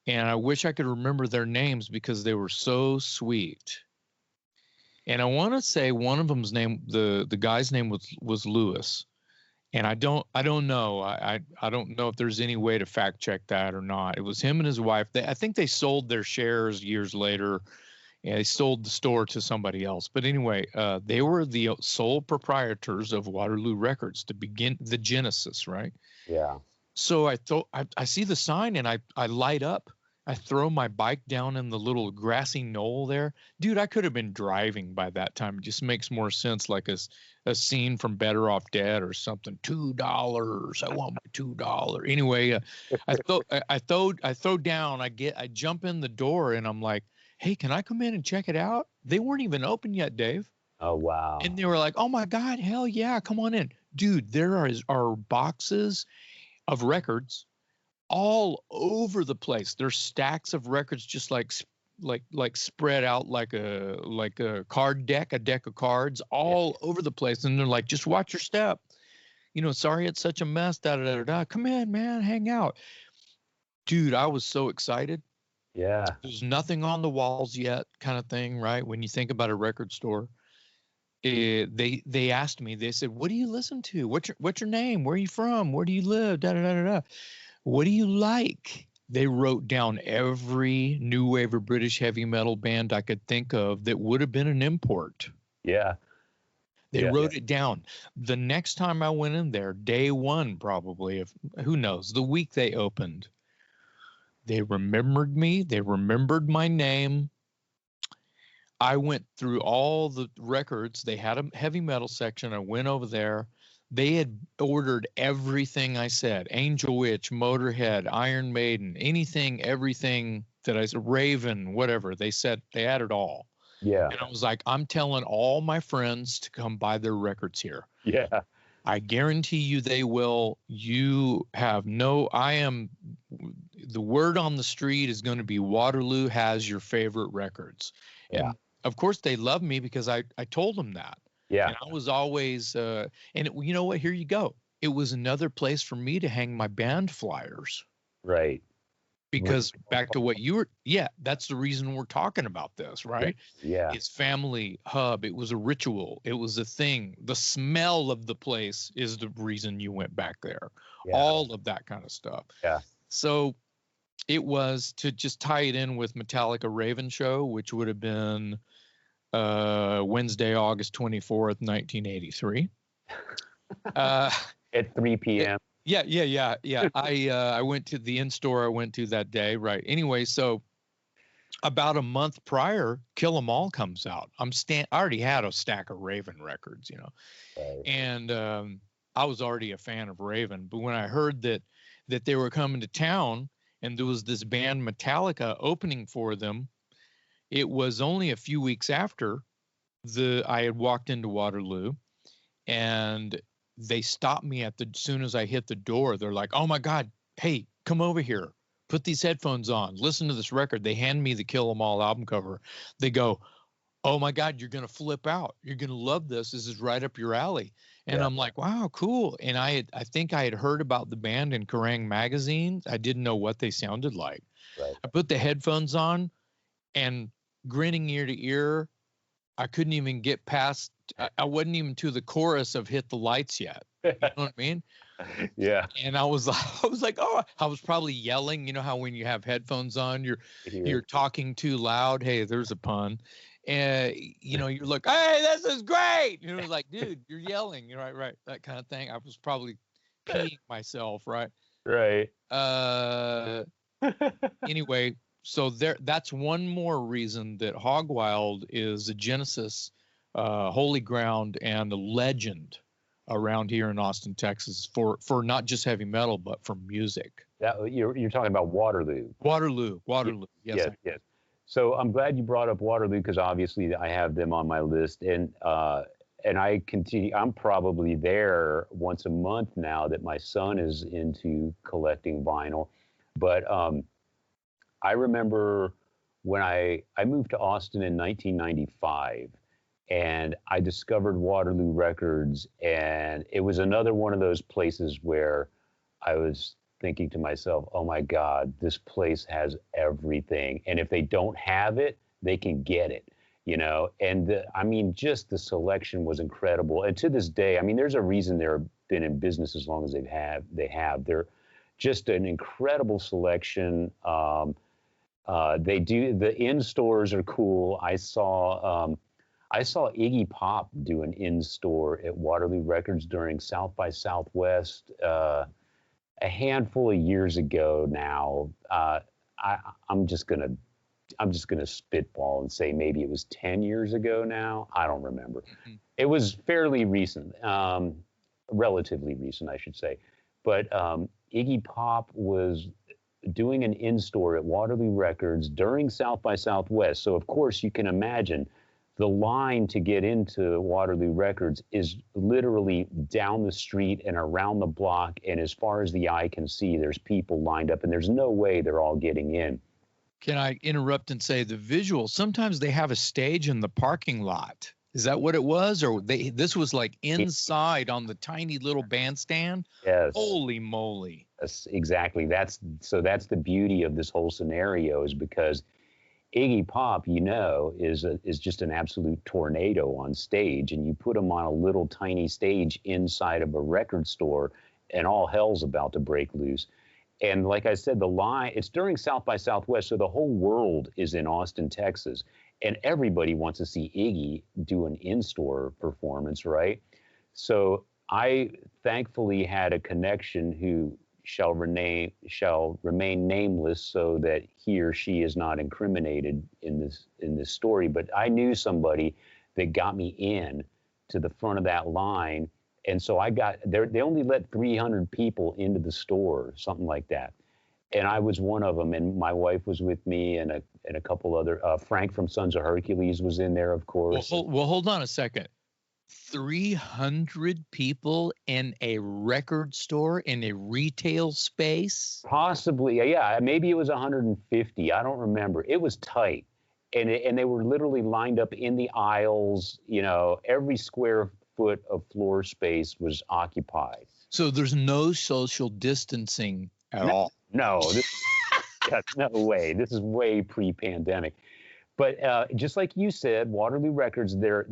And I wish I could remember their names because they were so sweet. And I want to say one of them's name, the guy's name was Lewis, and I don't know. I don't know if there's any way to fact check that or not. It was him and his wife. I think they sold their shares years later, and they sold the store to somebody else. But anyway, they were the sole proprietors of Waterloo Records to begin the genesis, right? Yeah. So I see the sign and I light up. I throw my bike down in the little grassy knoll there. Dude, I could have been driving by that time. It just makes more sense, like a scene from Better Off Dead or something. $2. I want my $2. Anyway, I throw down. I jump in the door and I'm like, hey, can I come in and check it out? They weren't even open yet, Dave. Oh, wow. And they were like, oh my God, hell yeah, come on in. Dude, there are boxes of records all over the place. There's stacks of records just like spread out like a card deck, a deck of cards all over the place. And they're like, just watch your step. Sorry it's such a mess. Da da da da. Come in, man, hang out. Dude, I was so excited. Yeah. There's nothing on the walls yet, kind of thing, right? When you think about a record store. They asked me, they said, what do you listen to? What's your name? Where are you from? Where do you live? Da da da da da. What do you like? They wrote down every new wave of British heavy metal band I could think of that would have been an import. Yeah. They wrote it down. The next time I went in there, day one probably, who knows, the week they opened, they remembered me. They remembered my name. I went through all the records. They had a heavy metal section. I went over there. They had ordered everything I said, Angel Witch, Motorhead, Iron Maiden, anything, everything that I said, Raven, whatever. They said they had it all. Yeah. And I was like, I'm telling all my friends to come buy their records here. Yeah. I guarantee you they will. The word on the street is going to be Waterloo has your favorite records. Yeah. And of course they love me because I told them that. Yeah. And I was always, you know what? Here you go. It was another place for me to hang my band flyers. Right. Because back to what that's the reason we're talking about this, right? Yeah. It's family hub. It was a ritual. It was a thing. The smell of the place is the reason you went back there. Yeah. All of that kind of stuff. Yeah. So it was, to just tie it in with Metallica Raven show, which would have been Wednesday, August 24th, 1983. At 3 p.m. Yeah. I went to the in-store I went to that day, right? Anyway, so about a month prior, Kill 'Em All comes out. I already had a stack of Raven records, Right. And I was already a fan of Raven. But when I heard that they were coming to town and there was this band Metallica opening for them, it was only a few weeks after I had walked into Waterloo, and they stopped me as soon as I hit the door. They're like, oh my God, hey, come over here. Put these headphones on. Listen to this record. They hand me the Kill 'Em All album cover. They go, oh my God, you're going to flip out. You're going to love this. This is right up your alley. And I'm like, wow, cool. And I think I had heard about the band in Kerrang! Magazine. I didn't know what they sounded like. Right. I put the headphones on and grinning ear to ear, I couldn't even get past, I wasn't even to the chorus of Hit the Lights yet. You know what I mean? Yeah. And I was like, oh, I was probably yelling. You know how when you have headphones on, you're talking too loud. Hey, there's a pun. And, you're like, hey, this is great. Like, dude, you're yelling. You're right. That kind of thing. I was probably peeing myself, right? Right. Anyway, so that's one more reason that Hogwild is a genesis, holy ground, and a legend around here in Austin, Texas, for not just heavy metal, but for music. You're talking about Waterloo. Waterloo. Yes. So I'm glad you brought up Waterloo, because obviously I have them on my list, and I continue. I'm probably there once a month now that my son is into collecting vinyl. But I remember when I moved to Austin in 1995, and I discovered Waterloo Records, and it was another one of those places where I was thinking to myself, oh my God, this place has everything. And if they don't have it, they can get it, And just the selection was incredible. And to this day, there's a reason they've been in business as long as they have. They're just an incredible selection. They do, the in stores are cool. I saw Iggy Pop do an in store at Waterloo Records during South by Southwest a handful of years ago now. I, I'm just gonna I'm just gonna spitball and say maybe it was 10 years ago now. I don't remember. It was fairly recent, relatively recent, I should say. But Iggy Pop was doing an in-store at Waterloo Records during South by Southwest. So of course you can imagine the line to get into Waterloo Records is literally down the street and around the block. And as far as the eye can see, there's people lined up and there's no way they're all getting in. Can I interrupt and say the visual? Sometimes they have a stage in the parking lot. Is that what it was? Or this was like inside on the tiny little bandstand? Yes. Holy moly. Yes, exactly. That's the beauty of this whole scenario, is because Iggy Pop, is just an absolute tornado on stage, and you put him on a little tiny stage inside of a record store and all hell's about to break loose. And like I said, the line, it's during South by Southwest, so the whole world is in Austin, Texas, and everybody wants to see Iggy do an in-store performance, right? So I thankfully had a connection who shall remain nameless so that he or she is not incriminated in this story. But I knew somebody that got me in to the front of that line. And so I got there. They only let 300 people into the store, something like that. And I was one of them. And my wife was with me, and a couple other. Frank from Sons of Hercules was in there, of course. Well, hold on a second. 300 people in a record store, in a retail space? Possibly, yeah. Maybe it was 150. I don't remember. It was tight, and they were literally lined up in the aisles. Every square foot of floor space was occupied. So there's no social distancing at all. No, no way. This is way pre-pandemic. But just like you said, Waterloo Records, they're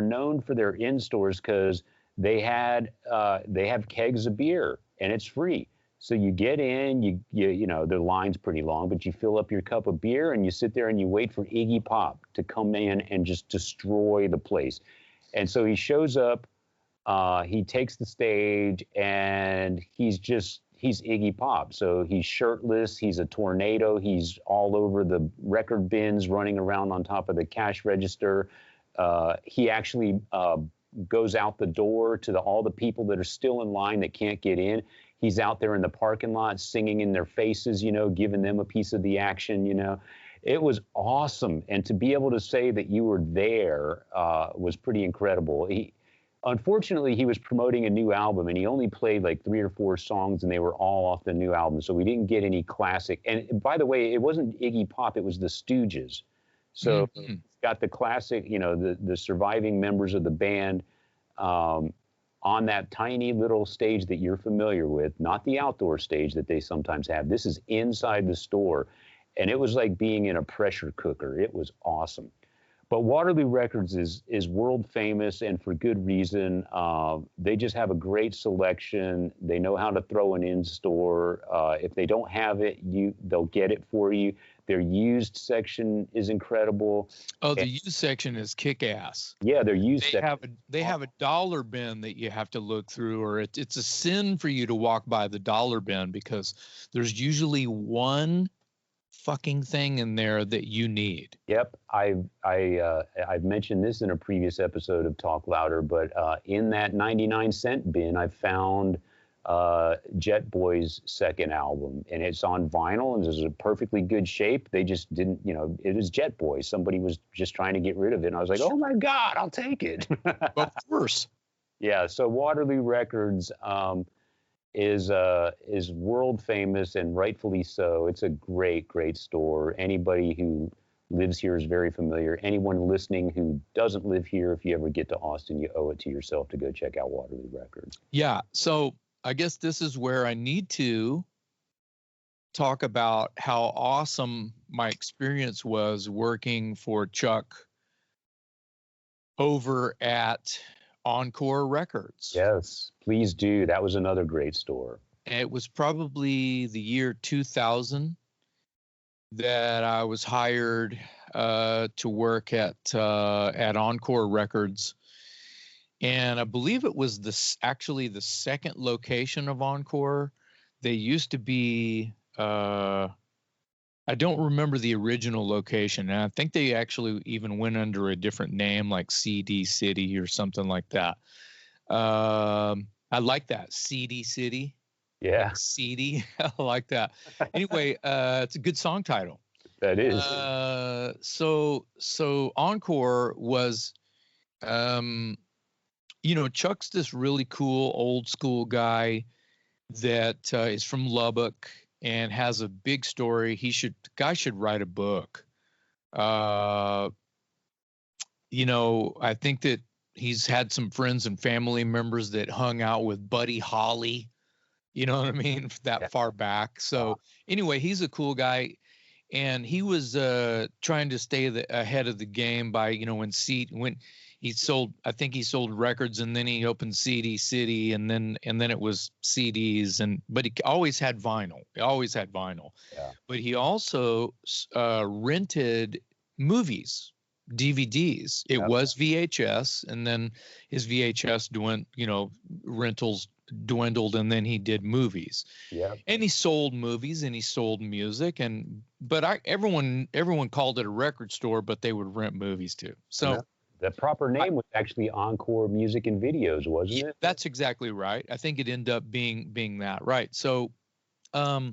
known for their in stores because they have kegs of beer and it's free. So you get in, the line's pretty long, but you fill up your cup of beer and you sit there and you wait for Iggy Pop to come in and just destroy the place. And so he shows up, he takes the stage, and he's Iggy Pop. So he's shirtless, he's a tornado, he's all over the record bins, running around on top of the cash register. He actually goes out the door to all the people that are still in line that can't get in. He's out there in the parking lot singing in their faces, giving them a piece of the action, It was awesome. And to be able to say that you were there was pretty incredible. Unfortunately, he was promoting a new album, and he only played like 3 or 4 songs, and they were all off the new album. So we didn't get any classic. And by the way, it wasn't Iggy Pop, it was the Stooges. So it's got the classic, the surviving members of the band on that tiny little stage that you're familiar with, not the outdoor stage that they sometimes have. This is inside the store. And it was like being in a pressure cooker. It was awesome. But Waterloo Records is world famous, and for good reason. They just have a great selection. They know how to throw an in-store. If they don't have it, they'll get it for you. Their used section is incredible. Oh, the used section is kick-ass. Yeah, their used section. They have a dollar bin that you have to look through, or it's a sin for you to walk by the dollar bin because there's usually one fucking thing in there that you need. Yep, I've mentioned this in a previous episode of Talk Louder, but in that 99-cent bin, I found Jet Boy's second album, and it's on vinyl, and it's in perfectly good shape. They just didn't, it was Jet Boy. Somebody was just trying to get rid of it, and I was like, oh my God, I'll take it. Of course. Yeah, so Waterloo Records is world famous, and rightfully so. It's a great store. Anybody who lives here is very familiar. Anyone listening who doesn't live here, if you ever get to Austin, you owe it to yourself to go check out Waterloo Records. Yeah, so I guess this is where I need to talk about how awesome my experience was working for Chuck over at Encore Records. Yes, please do. That was another great store. It was probably the year 2000. that I was hired to work at Encore Records, and I believe it was actually the second location of Encore. They used to be. I don't remember the original location, and I think they actually even went under a different name, like CD City or something like that. I like that, CD City. Yeah, Like seedy. I like that. Anyway, it's a good song title. that is. So Encore was, Chuck's this really cool old school guy that is from Lubbock and has a big story. Guy should write a book. I think that he's had some friends and family members that hung out with Buddy Holly. You know what I mean? That far back. So anyway, he's a cool guy, and he was trying to stay ahead of the game by, when he sold, I think he sold records, and then he opened CD City, and then it was CDs, but he always had vinyl. Yeah. But he also rented movies, DVDs. It was VHS, and then his VHS rentals dwindled, and then he did movies. Yeah. And he sold movies and he sold music, but everyone called it a record store, but they would rent movies too. So the proper name was actually Encore Music and Videos, wasn't it? That's exactly right. I think it ended up being that, right. So I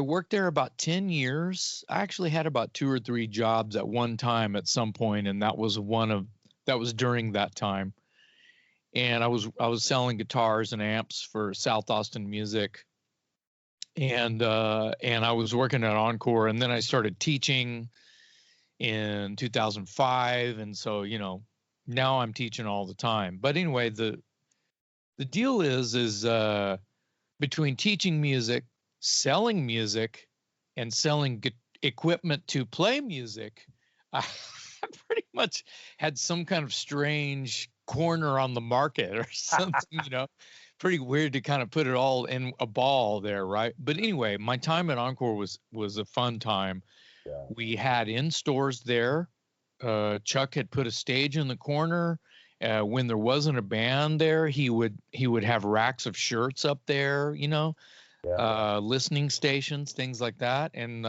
worked there about 10 years. I actually had about 2 or 3 jobs at one time at some point, and that was during that time. And I was selling guitars and amps for South Austin Music, and I was working at Encore, and then I started teaching in 2005, and so now I'm teaching all the time. But anyway, the deal is between teaching music, selling music, and selling equipment to play music, I pretty much had some kind of strange corner on the market or something. Pretty weird to kind of put it all in a ball there, right? But anyway, my time at Encore was a fun time. Yeah. We had in stores there. Chuck had put a stage in the corner. When there wasn't a band there, he would have racks of shirts up there, listening stations, things like that. And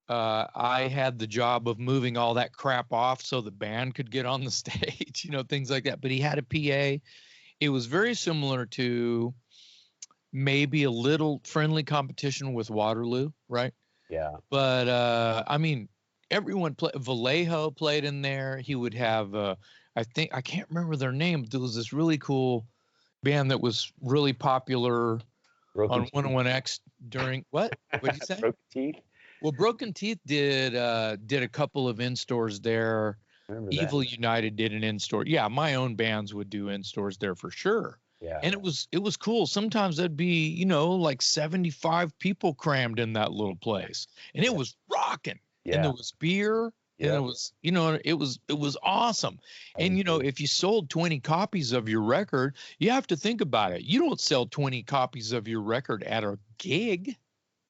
I had the job of moving all that crap off so the band could get on the stage, things like that. But he had a PA. It was very similar to maybe a little friendly competition with Waterloo, right? Yeah. But I mean, everyone Vallejo played in there. He would have I can't remember their name, but there was this really cool band that was really popular on 101X during what did you say? Broken Teeth. Well, Broken Teeth did a couple of in-stores there. Evil United did an in-store. Yeah, my own bands would do in-stores there for sure. Yeah. And it was cool. Sometimes there'd be, like 75 people crammed in that little place. And it was rocking. Yeah. And there was beer. Yeah. And it was, it was awesome. And, if you sold 20 copies of your record, you have to think about it. You don't sell 20 copies of your record at a gig.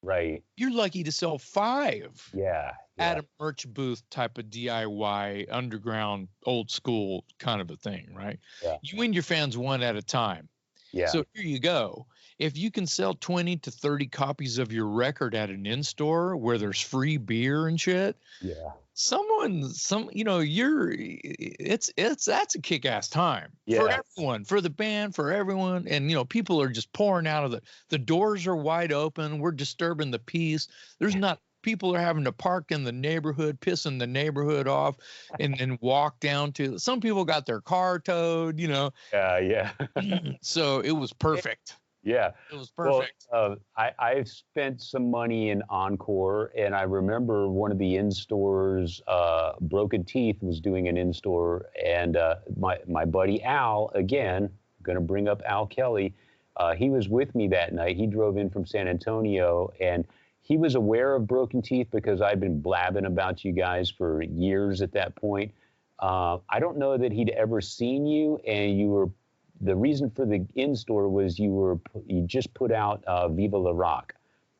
Right. You're lucky to sell 5. Yeah. At a merch booth type of DIY, underground, old school kind of a thing, right? Yeah. You win your fans one at a time. Yeah. So here you go. If you can sell 20 to 30 copies of your record at an in-store where there's free beer and shit, yeah, that's a kick-ass time for everyone, for the band, for everyone. And, people are just pouring out of the doors are wide open. We're disturbing the peace. People are having to park in the neighborhood, pissing the neighborhood off, and then walk down to. Some people got their car towed, Yeah. So it was perfect. Yeah. It was perfect. Well, I've spent some money in Encore, and I remember one of the in-stores, Broken Teeth was doing an in-store, and my buddy Al, again, going to bring up Al Kelly, he was with me that night. He drove in from San Antonio, and he was aware of Broken Teeth because I'd been blabbing about you guys for years at that point. I don't know that he'd ever seen you, and the reason for the in-store was you just put out Viva La Rock,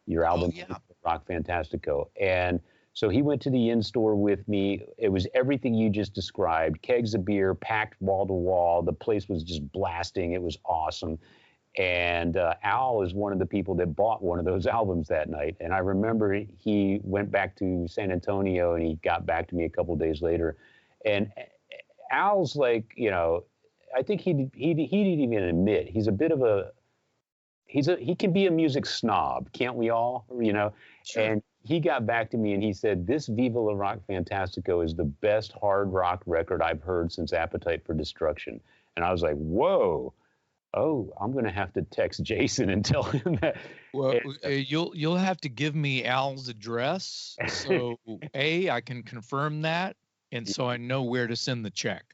your album. Oh, yeah. Rock Fantastico. And so he went to the in-store with me. It was everything you just described, kegs of beer, packed wall to wall. The place was just blasting. It was awesome. And Al is one of the people that bought one of those albums that night. And I remember he went back to San Antonio and he got back to me a couple of days later. And Al's like, you know, I think he didn't even admit he can be a music snob, can't we all? You know, sure. And he got back to me and he said, "This Viva La Rock Fantastico is the best hard rock record I've heard since Appetite for Destruction." And I was like, "Whoa." Oh, I'm going to have to text Jason and tell him that. Well, you'll have to give me Al's address, so I can confirm that, and so I know where to send the check.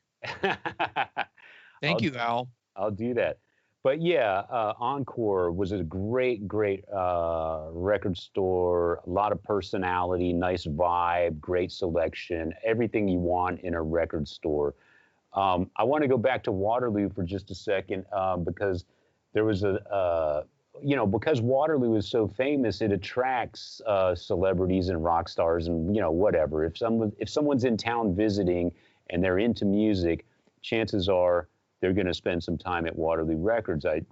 Thank you, Al. I'll do that. But yeah, Encore was a great record store. A lot of personality, nice vibe, great selection, everything you want in a record store. I want to go back to Waterloo for just a second because there was because Waterloo is so famous, it attracts celebrities and rock stars and, you know, whatever. If someone's in town visiting and they're into music, chances are they're going to spend some time at Waterloo Records. A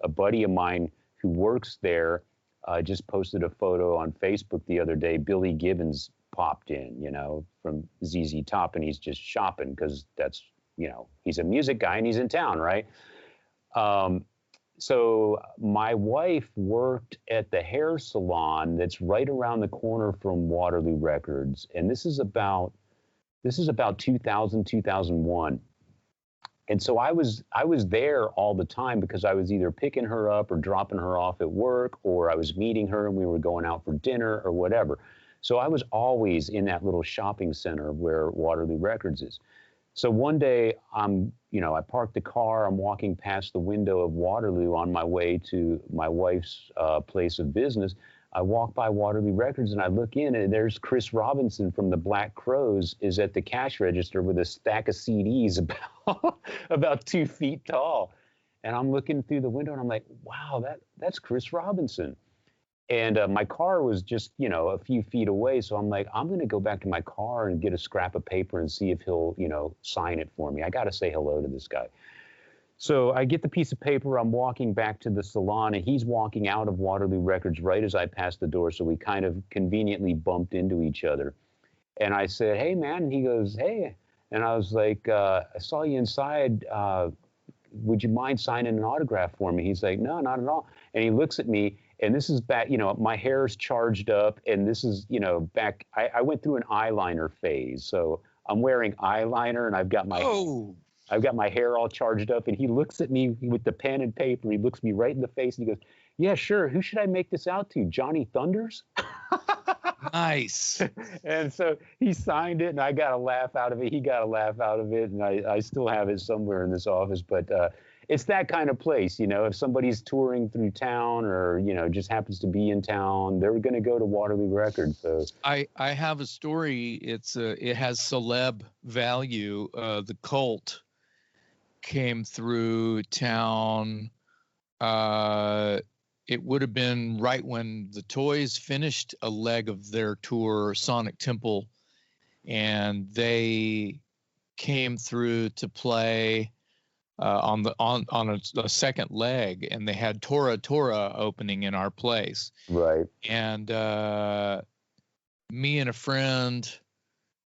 buddy of mine who works there just posted a photo on Facebook the other day. Billy Gibbons popped in, you know, from ZZ Top, and he's just shopping because that's, you know, he's a music guy and he's in town, right? So my wife worked at the hair salon that's right around the corner from Waterloo Records, and this is about 2000, 2001. And so I was there all the time because I was either picking her up or dropping her off at work, or I was meeting her and we were going out for dinner or whatever. So I was always in that little shopping center where Waterloo Records is. So one day I parked the car, I'm walking past the window of Waterloo on my way to my wife's place of business. I walk by Waterloo Records and I look in and there's Chris Robinson from the Black Crowes is at the cash register with a stack of CDs about 2 feet tall. And I'm looking through the window and I'm like, wow, that's Chris Robinson. And my car was just, you know, a few feet away. So I'm like, I'm going to go back to my car and get a scrap of paper and see if he'll, you know, sign it for me. I got to say hello to this guy. So I get the piece of paper. I'm walking back to the salon and he's walking out of Waterloo Records right as I passed the door. So we kind of conveniently bumped into each other. And I said, "Hey, man." And he goes, "Hey." And I was like, "I saw you inside. Would you mind signing an autograph for me?" He's like, "No, not at all." And he looks at me. And this is back, you know, my hair's charged up. And this is, you know, back, I went through an eyeliner phase. So I'm wearing eyeliner and I've got my hair all charged up. And he looks at me with the pen and paper. He looks me right in the face and he goes, "Yeah, sure. Who should I make this out to? Johnny Thunders?" Nice. And so he signed it and I got a laugh out of it. He got a laugh out of it. And I still have it somewhere in this office. But it's that kind of place, you know, if somebody's touring through town or, you know, just happens to be in town, they're going to go to Waterloo Records. So I have a story. It has celeb value. The Cult came through town. It would have been right when the Toys finished a leg of their tour, Sonic Temple, and they came through to play on a second leg, and they had Tora Tora opening in our place. Right. And me and a friend,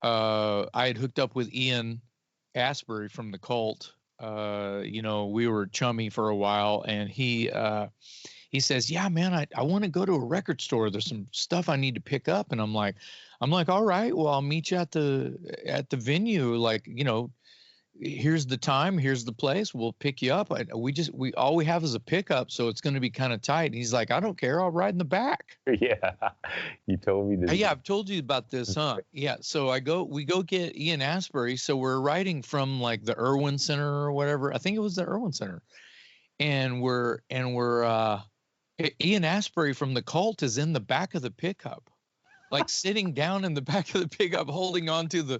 I had hooked up with Ian Asbury from the Cult. You know, we were chummy for a while, and he says, "Yeah, man, I want to go to a record store. There's some stuff I need to pick up." And I'm like, "All right, well, I'll meet you at the venue. Like, you know, here's the time, here's the place. We'll pick you up. We all we have is a pickup, so it's going to be kind of tight." And he's like, "I don't care. I'll ride in the back." Yeah, you told me this. Yeah, I've told you about this, huh? Yeah. So we go get Ian Asbury. So we're riding from like the Irwin Center or whatever. I think it was the Irwin Center, and we're Ian Asbury from the Cult is in the back of the pickup, like sitting down in the back of the pickup, holding on to the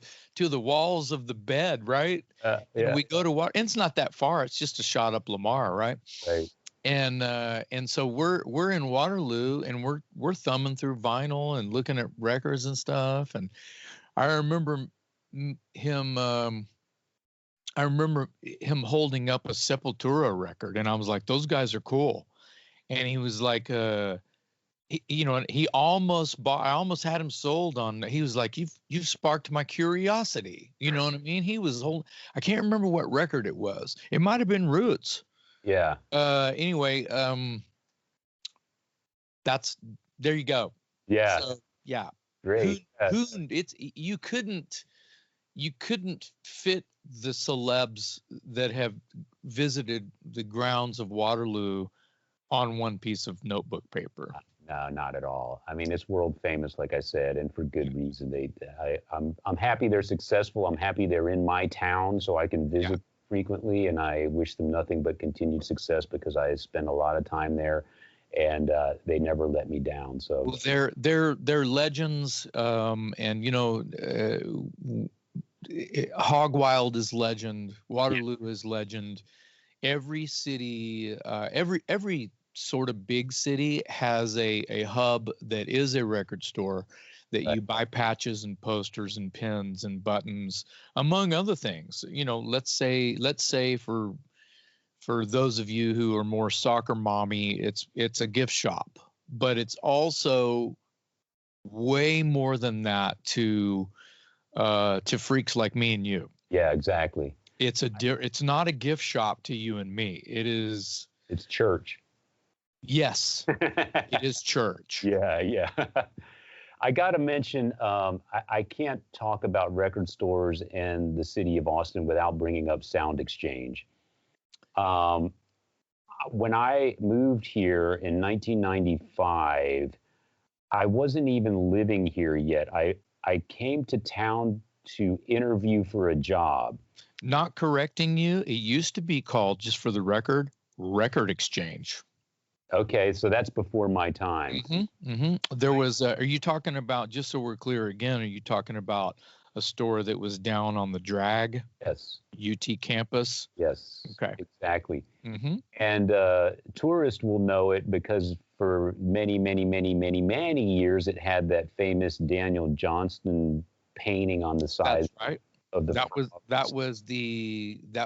walls of the bed, right? Yeah. And we go to and it's not that far. It's just a shot up Lamar, right? Right. And so we're in Waterloo, and we're thumbing through vinyl and looking at records and stuff. And I remember him. I remember him holding up a Sepultura record, and I was like, "Those guys are cool." And he was like, he almost bought. I almost had him sold on. He was like, "You've sparked my curiosity." You know what I mean? He was holding. I can't remember what record it was. It might have been Roots. Yeah. Anyway, that's there you go. Yeah. So, yeah. Great. You couldn't fit the celebs that have visited the grounds of Waterloo on one piece of notebook paper. No, not at all. I mean, it's world famous, like I said, and for good reason. I'm happy they're successful. I'm happy they're in my town, so I can visit frequently, and I wish them nothing but continued success because I spend a lot of time there, and they never let me down. So well, they're legends, and Hogwild is legend. Waterloo is legend. Every city, every sort of big city has a hub that is a record store that you buy patches and posters and pins and buttons, among other things. Let's say for those of you who are more soccer mommy, it's a gift shop, but it's also way more than that to freaks like me and you. Yeah, exactly. It's not a gift shop to you and me. It's church. Yes, it is church. Yeah. I got to mention, I can't talk about record stores in the city of Austin without bringing up Sound Exchange. When I moved here in 1995, I wasn't even living here yet. I came to town to interview for a job. Not correcting you, it used to be called, just for the record, Record Exchange. Okay, so that's before my time. There was, are you talking about, just so we're clear again, are you talking about a store that was down on the Drag? Yes. UT campus? Yes. Okay. Exactly. And tourists will know it because for many years, it had that famous Daniel Johnston painting on the side. That's right. Of the that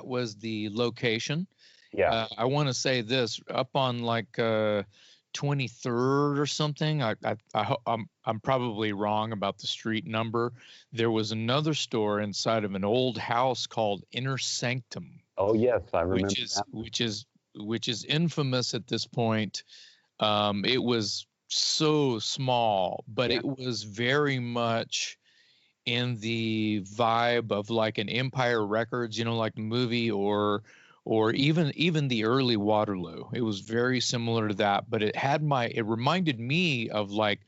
was the location. Yeah. I want to say this, up on like 23rd or something. I'm probably wrong about the street number. There was another store inside of an old house called Inner Sanctum. Oh yes, I remember which is infamous at this point. It was so small, but it was very much in the vibe of like an Empire Records, like the movie, or even the early Waterloo. It was very similar to that, but it reminded me of like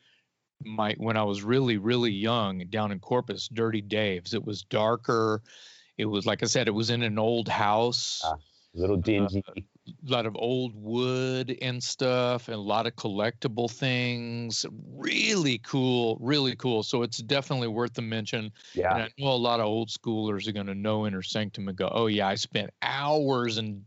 when I was really, really young down in Corpus, Dirty Dave's. It was darker. It was, like I said, it was in an old house. A little dingy. A lot of old wood and stuff, and a lot of collectible things. Really cool, really cool. So it's definitely worth the mention. Yeah. And I know a lot of old schoolers are going to know Inner Sanctum and go, "Oh yeah, I spent hours and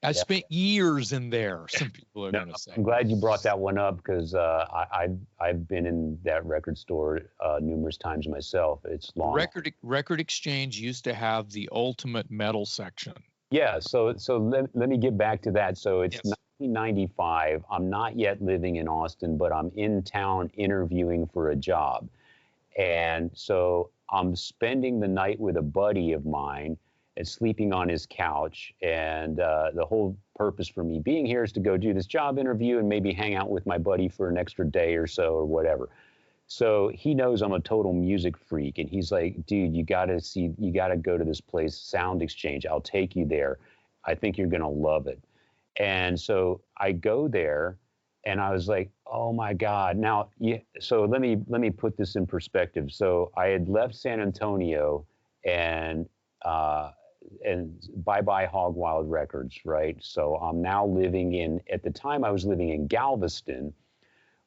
I spent years in there." Some people are going to say. I'm glad you brought that one up because I've been in that record store numerous times myself. It's long. Record Exchange used to have the ultimate metal section. Yeah, so let me get back to that. So it's 1995. I'm not yet living in Austin, but I'm in town interviewing for a job. And so I'm spending the night with a buddy of mine and sleeping on his couch. And the whole purpose for me being here is to go do this job interview and maybe hang out with my buddy for an extra day or so or whatever. So he knows I'm a total music freak, and he's like, "Dude, you got to go to this place, Sound Exchange. I'll take you there. I think you're going to love it." And so I go there, and I was like, "Oh my God." Now, so let me put this in perspective. So I had left San Antonio and bye-bye Hogwild Records, right? So I'm now at the time I was living in Galveston,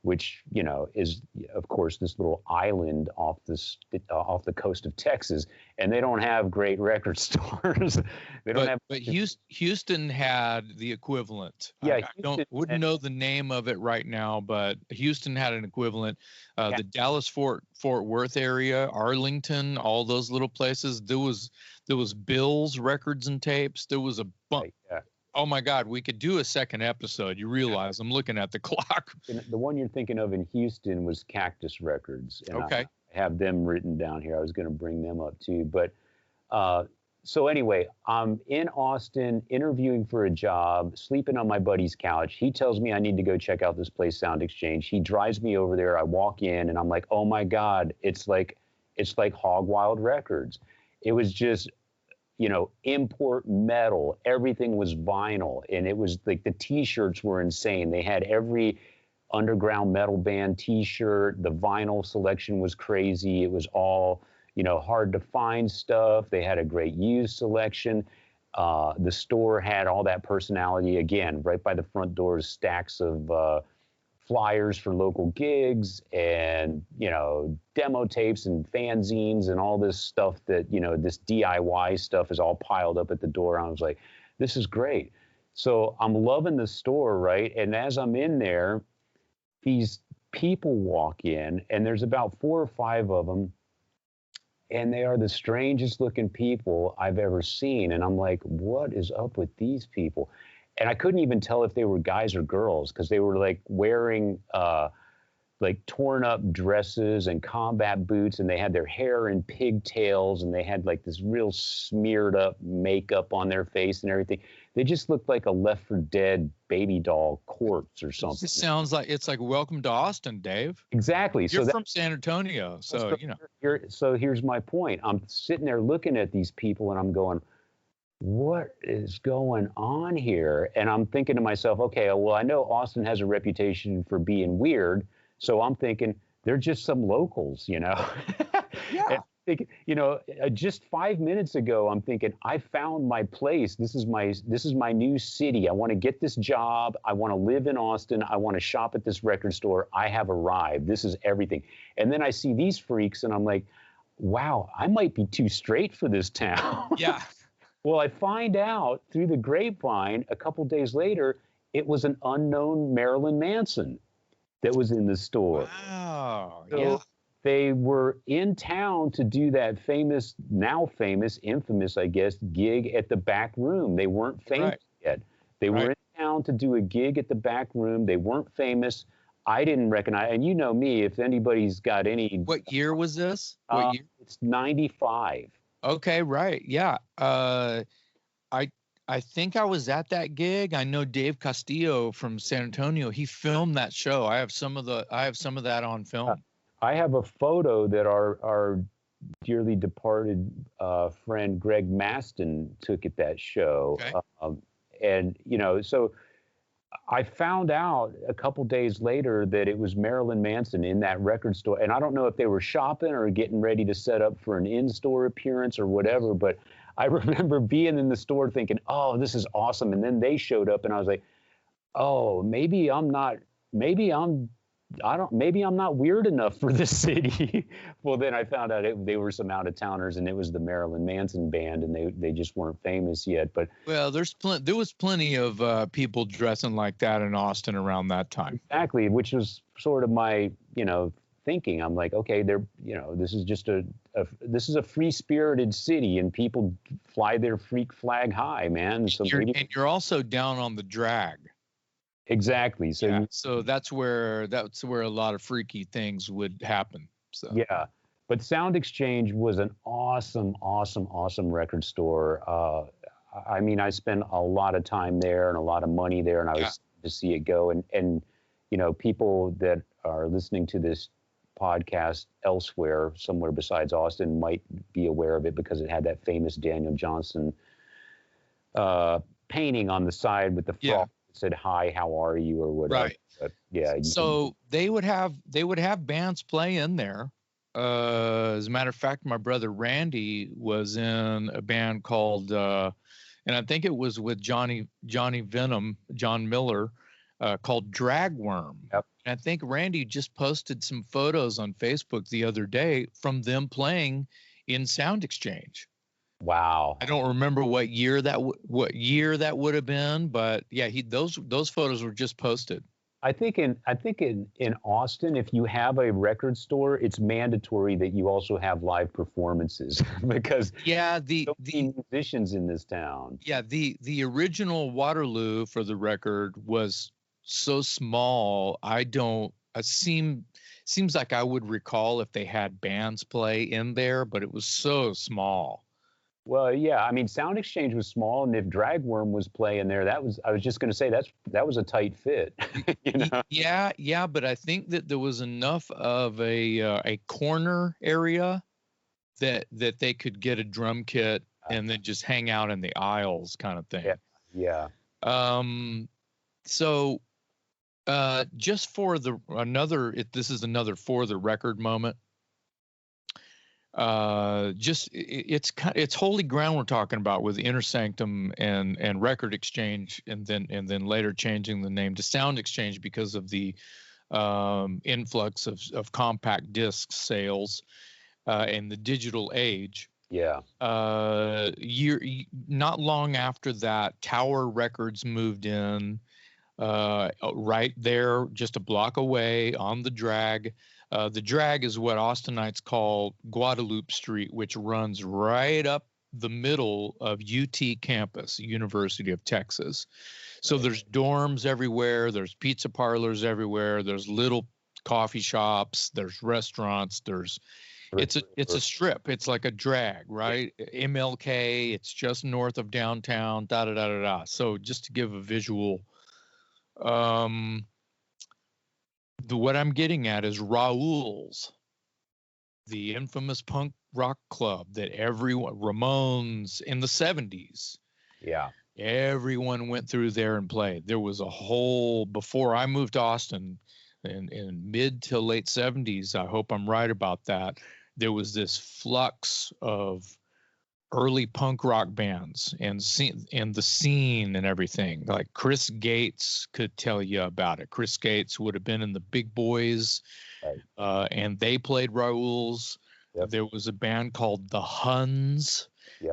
which, you know, is of course this little island off the coast of Texas, and they don't have great record stores. They don't have. But Houston had the equivalent. Yeah, wouldn't know the name of it right now, but Houston had an equivalent. The Dallas Fort Worth area, Arlington, all those little places. There was Bill's Records and Tapes. There was a bunch. Yeah. Oh my God, we could do a second episode. You realize I'm looking at the clock. The one you're thinking of in Houston was Cactus Records. And okay. I have them written down here. I was going to bring them up too. But so anyway, I'm in Austin interviewing for a job, sleeping on my buddy's couch. He tells me I need to go check out this place, Sound Exchange. He drives me over there. I walk in and I'm like, oh my God, it's like Hogwild Records. It was just, you know, import metal. Everything was vinyl. And it was like the t-shirts were insane. They had every underground metal band t-shirt. The vinyl selection was crazy. It was all, you know, hard to find stuff. They had a great used selection. The store had all that personality. Again, right by the front doors, stacks of flyers for local gigs and, you know, demo tapes and fanzines and all this stuff that, you know, this DIY stuff is all piled up at the door. I was like, this is great. So I'm loving the store, right? And as I'm in there, these people walk in and there's about 4 or 5 of them. And they are the strangest looking people I've ever seen. And I'm like, what is up with these people? And I couldn't even tell if they were guys or girls because they were like wearing like torn up dresses and combat boots, and they had their hair in pigtails, and they had like this real smeared up makeup on their face and everything. They just looked like a Left 4 Dead baby doll corpse or something. This sounds like it's like Welcome to Austin, Dave. Exactly. You're from San Antonio, so you know. So here's my point. I'm sitting there looking at these people, and I'm going, what is going on here? And I'm thinking to myself, okay, well, I know Austin has a reputation for being weird. So I'm thinking they're just some locals, you know? Yeah. You know, just 5 minutes ago, I'm thinking, I found my place. This is my new city. I want to get this job. I want to live in Austin. I want to shop at this record store. I have arrived. This is everything. And then I see these freaks and I'm like, wow, I might be too straight for this town. Yeah. Well, I find out through the grapevine a couple days later, it was an unknown Marilyn Manson that was in the store. Wow. So yeah. They were in town to do that famous, infamous, I guess, gig at the back room. They weren't famous yet. They were in town to do a gig at the back room. They weren't famous. I didn't recognize, and you know me, if anybody's got any. What year was this? What year? It's 95. Okay, right. Yeah. I think I was at that gig. I know Dave Castillo from San Antonio. He filmed that show. I have some of that on film. I have a photo that our dearly departed friend Greg Maston took at that show. Okay. And you know, so I found out a couple days later that it was Marilyn Manson in that record store. And I don't know if they were shopping or getting ready to set up for an in-store appearance or whatever, but I remember being in the store thinking, oh, this is awesome. And then they showed up and I was like, oh, maybe I'm not weird enough for this city. Well, then I found out they were some out-of-towners and it was the Marilyn Manson band and they just weren't famous yet. But well, there was plenty of people dressing like that in Austin around that time. Exactly, which was sort of my, you know, thinking. I'm like, okay, this is just this is a free-spirited city and people fly their freak flag high, man. So and you're also down on the drag. Exactly. So yeah, so that's where a lot of freaky things would happen. So yeah, but Sound Exchange was an awesome record store. I mean, I spent a lot of time there and a lot of money there, and I was to see it go. And you know, people that are listening to this podcast elsewhere, somewhere besides Austin, might be aware of it because it had that famous Daniel Johnston painting on the side with the frog that said "Hi, how are you?" or whatever. Right. But, yeah. So they would have bands play in there. As a matter of fact, my brother Randy was in a band called, and I think it was with Johnny Venom, John Miller, called Dragworm. Yep. I think Randy just posted some photos on Facebook the other day from them playing in Sound Exchange. Wow. I don't remember what year that would have been, but yeah, those photos were just posted. I think in Austin, if you have a record store, it's mandatory that you also have live performances because the musicians in this town. Yeah, the original Waterloo, for the record, was so small. Seems like I would recall if they had bands play in there, but it was so small. Well, yeah, I mean, Sound Exchange was small, and if Dragworm was playing there, I was just going to say that was a tight fit. You know? Yeah, but I think that there was enough of a corner area that they could get a drum kit and then just hang out in the aisles, kind of thing. Yeah. So, just for this is another for the record moment. It's holy ground we're talking about with Inner Sanctum and Record Exchange, and then later changing the name to Sound Exchange because of the influx of compact disc sales in the digital age. Yeah. Not long after that, Tower Records moved in, right there, just a block away on the drag. The drag is what Austinites call Guadalupe Street, which runs right up the middle of UT campus, University of Texas. So there's dorms everywhere. There's pizza parlors everywhere. There's little coffee shops. There's restaurants. It's a strip. It's like a drag, right? MLK. It's just north of downtown. Da da da da da. So just to give a visual, what I'm getting at is Raoul's, the infamous punk rock club that Ramones in the 70s. Yeah. Everyone went through there and played. There was a whole, before I moved to Austin in mid to late 70s, I hope I'm right about that, there was this flux of early punk rock bands and the scene and everything. Like Chris Gates could tell you about it. Chris Gates would have been in the Big Boys, right. And they played Raoul's. Yep. There was a band called the Huns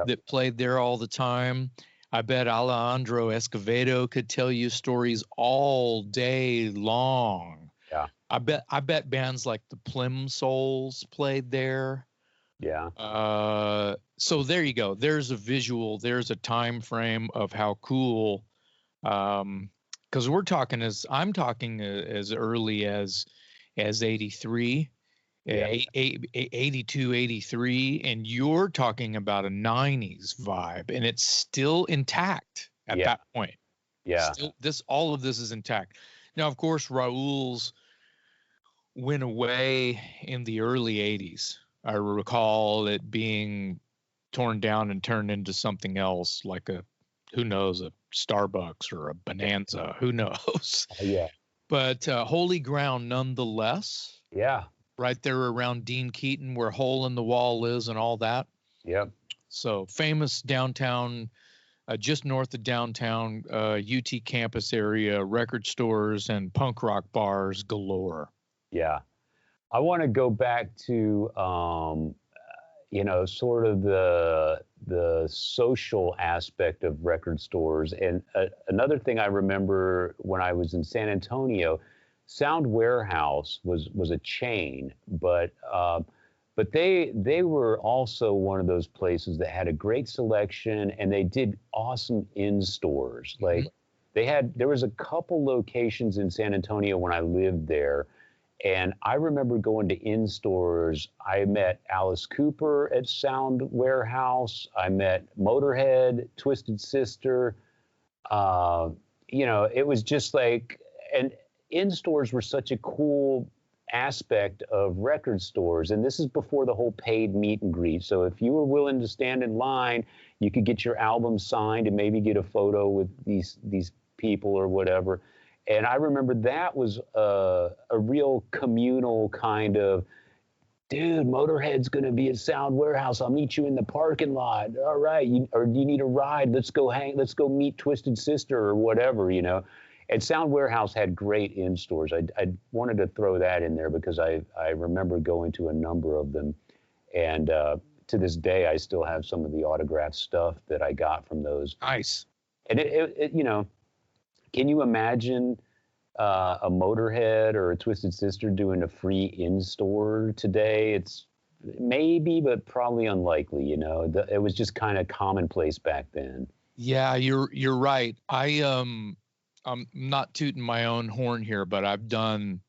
that played there all the time. I bet Alejandro Escovedo could tell you stories all day long. Yeah. I bet bands like the Plimsolls played there. Yeah. So there you go. There's a visual. There's a time frame of how cool. Because I'm talking as early as 83, 82, 83, and you're talking about a 90s vibe, and it's still intact at that point. Yeah. All of this is intact. Now, of course, Raoul's went away in the early 80s. I recall it being torn down and turned into something else, like a Starbucks or a Bonanza, who knows? Yeah. But holy ground nonetheless. Yeah. Right there around Dean Keaton, where Hole in the Wall is and all that. Yep. So famous downtown, just north of downtown, UT campus area, record stores and punk rock bars galore. Yeah. I want to go back to, sort of the social aspect of record stores. And another thing I remember when I was in San Antonio, Sound Warehouse was a chain, but they were also one of those places that had a great selection, and they did awesome in-stores. Like there was a couple locations in San Antonio when I lived there. And I remember going to in-stores. I met Alice Cooper at Sound Warehouse. I met Motorhead, Twisted Sister. It was just like, and in-stores were such a cool aspect of record stores. And this is before the whole paid meet and greet. So if you were willing to stand in line, you could get your album signed and maybe get a photo with these people or whatever. And I remember that was a real communal kind of, dude, Motorhead's going to be at Sound Warehouse. I'll meet you in the parking lot. All right. Or do you need a ride? Let's go meet Twisted Sister or whatever, And Sound Warehouse had great in-stores. I wanted to throw that in there because I remember going to a number of them. And to this day, I still have some of the autographed stuff that I got from those. Nice. And it you know, can you imagine a Motorhead or a Twisted Sister doing a free in-store today? It's maybe, but probably unlikely. You know, it was just kind of commonplace back then. Yeah, you're right. I'm not tooting my own horn here, but I've done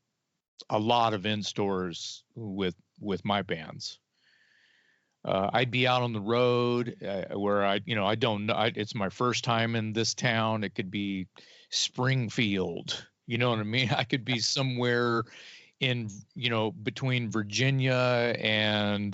a lot of in-stores with my bands. I'd be out on the road where I don't know. It's my first time in this town. It could be Springfield. You know what I mean? I could be somewhere in, between Virginia and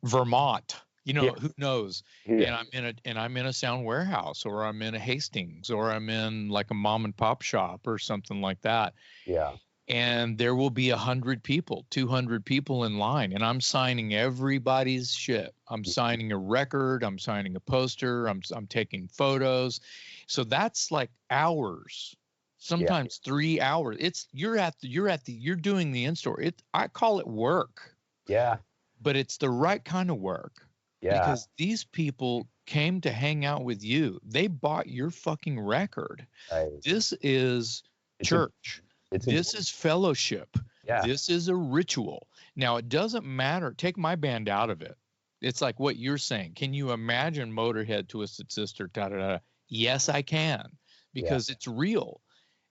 Vermont. Who knows? Yeah. And I'm in a Sound Warehouse, or I'm in a Hastings, or I'm in like a mom and pop shop or something like that. Yeah. And there will be 100 people, 200 people in line, and I'm signing everybody's shit. I'm signing a record. I'm signing a poster. I'm taking photos. So that's like hours, sometimes 3 hours. You're doing the in-store. I call it work. Yeah. But it's the right kind of work. Yeah. Because these people came to hang out with you. They bought your fucking record. Right. This is church. This is fellowship. Yeah. This is a ritual. Now, it doesn't matter. Take my band out of it. It's like what you're saying. Can you imagine Motorhead, Twisted Sister, da-da-da? Yes, I can, because it's real.